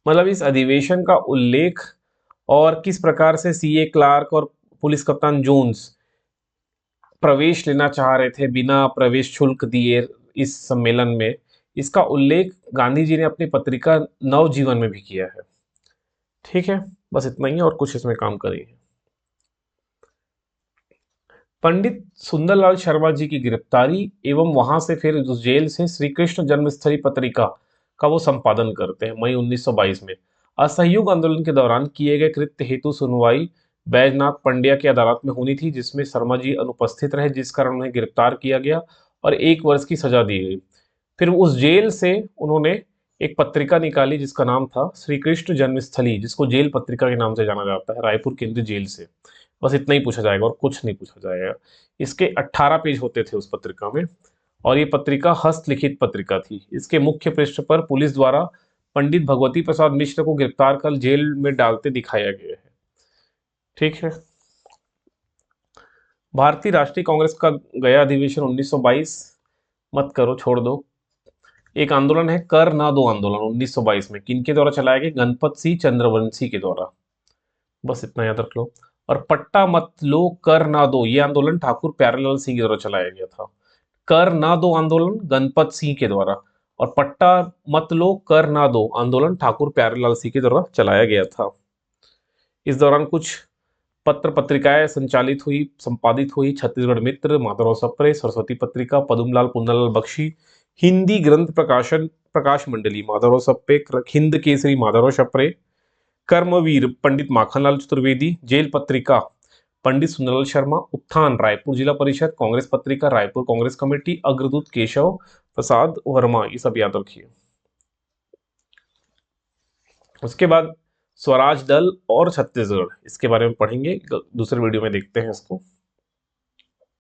मतलब इस अधिवेशन का उल्लेख और किस प्रकार से सीए क्लार्क और पुलिस कप्तान जोन्स प्रवेश लेना चाह रहे थे बिना प्रवेश शुल्क दिए इस सम्मेलन में, इसका उल्लेख गांधी जी ने अपनी पत्रिका नवजीवन में भी किया है। ठीक है। बस इतना ही है और कुछ इसमें काम करिए। पंडित सुंदरलाल शर्मा जी की गिरफ्तारी एवं वहां से फिर उस जेल से श्री कृष्ण जन्मस्थली पत्रिका का वो संपादन करते हैं मई 1922 में। असहयोग आंदोलन के दौरान किए गए कृत्य हेतु सुनवाई बैजनाथ पंड्या की अदालत में होनी थी, जिसमें शर्मा जी अनुपस्थित रहे, जिस कारण उन्हें गिरफ्तार किया गया और 1 वर्ष की सजा दी गई। फिर उस जेल से उन्होंने एक पत्रिका निकाली जिसका नाम था श्री कृष्ण जन्मस्थली, जिसको जेल पत्रिका के नाम से जाना जाता है, रायपुर केंद्रीय जेल से। बस इतना ही पूछा जाएगा और कुछ नहीं पूछा जाएगा। इसके 18 पेज होते थे उस पत्रिका में, और ये पत्रिका हस्तलिखित पत्रिका थी। इसके मुख्य पृष्ठ पर पुलिस द्वारा पंडित भगवती प्रसाद मिश्र को गिरफ्तार कर जेल में डालते दिखाया गया है। ठीक है। भारतीय राष्ट्रीय कांग्रेस का गया अधिवेशन 1922, मत करो, छोड़ दो। एक आंदोलन है कर ना दो आंदोलन 1922 में, किनके द्वारा चलाया गया? गणपत सिंह चंद्रवंशी के द्वारा। बस इतना याद रख लो। और पट्टा मत लो कर ना दो, ये आंदोलन ठाकुर प्यारेलाल सिंह के द्वारा चलाया गया था। कर ना दो आंदोलन गणपत सिंह के द्वारा, और पट्टा मत लो कर ना दो आंदोलन ठाकुर प्यारेलाल सिंह के द्वारा चलाया गया था। इस दौरान कुछ पत्र पत्रिकाएं संचालित हुई, संपादित हुई। छत्तीसगढ़ मित्र, माधवराव सप्रे, सरस्वती पत्रिका, पदुमलाल पुन्नालाल बख्शी, हिंदी ग्रंथ प्रकाशन प्रकाश मंडली माधवराव सप्रे, हिंद केसरी माधवराव सप्रे, कर्मवीर पंडित माखनलाल चतुर्वेदी, जेल पत्रिका पंडित सुंदरलाल शर्मा, उत्थान रायपुर जिला परिषद, कांग्रेस पत्रिका रायपुर कांग्रेस कमेटी, अग्रदूत केशव प्रसाद वर्मा, ये सब याद रखिए। उसके बाद स्वराज दल और छत्तीसगढ़, इसके बारे में पढ़ेंगे, दूसरे वीडियो में देखते हैं इसको।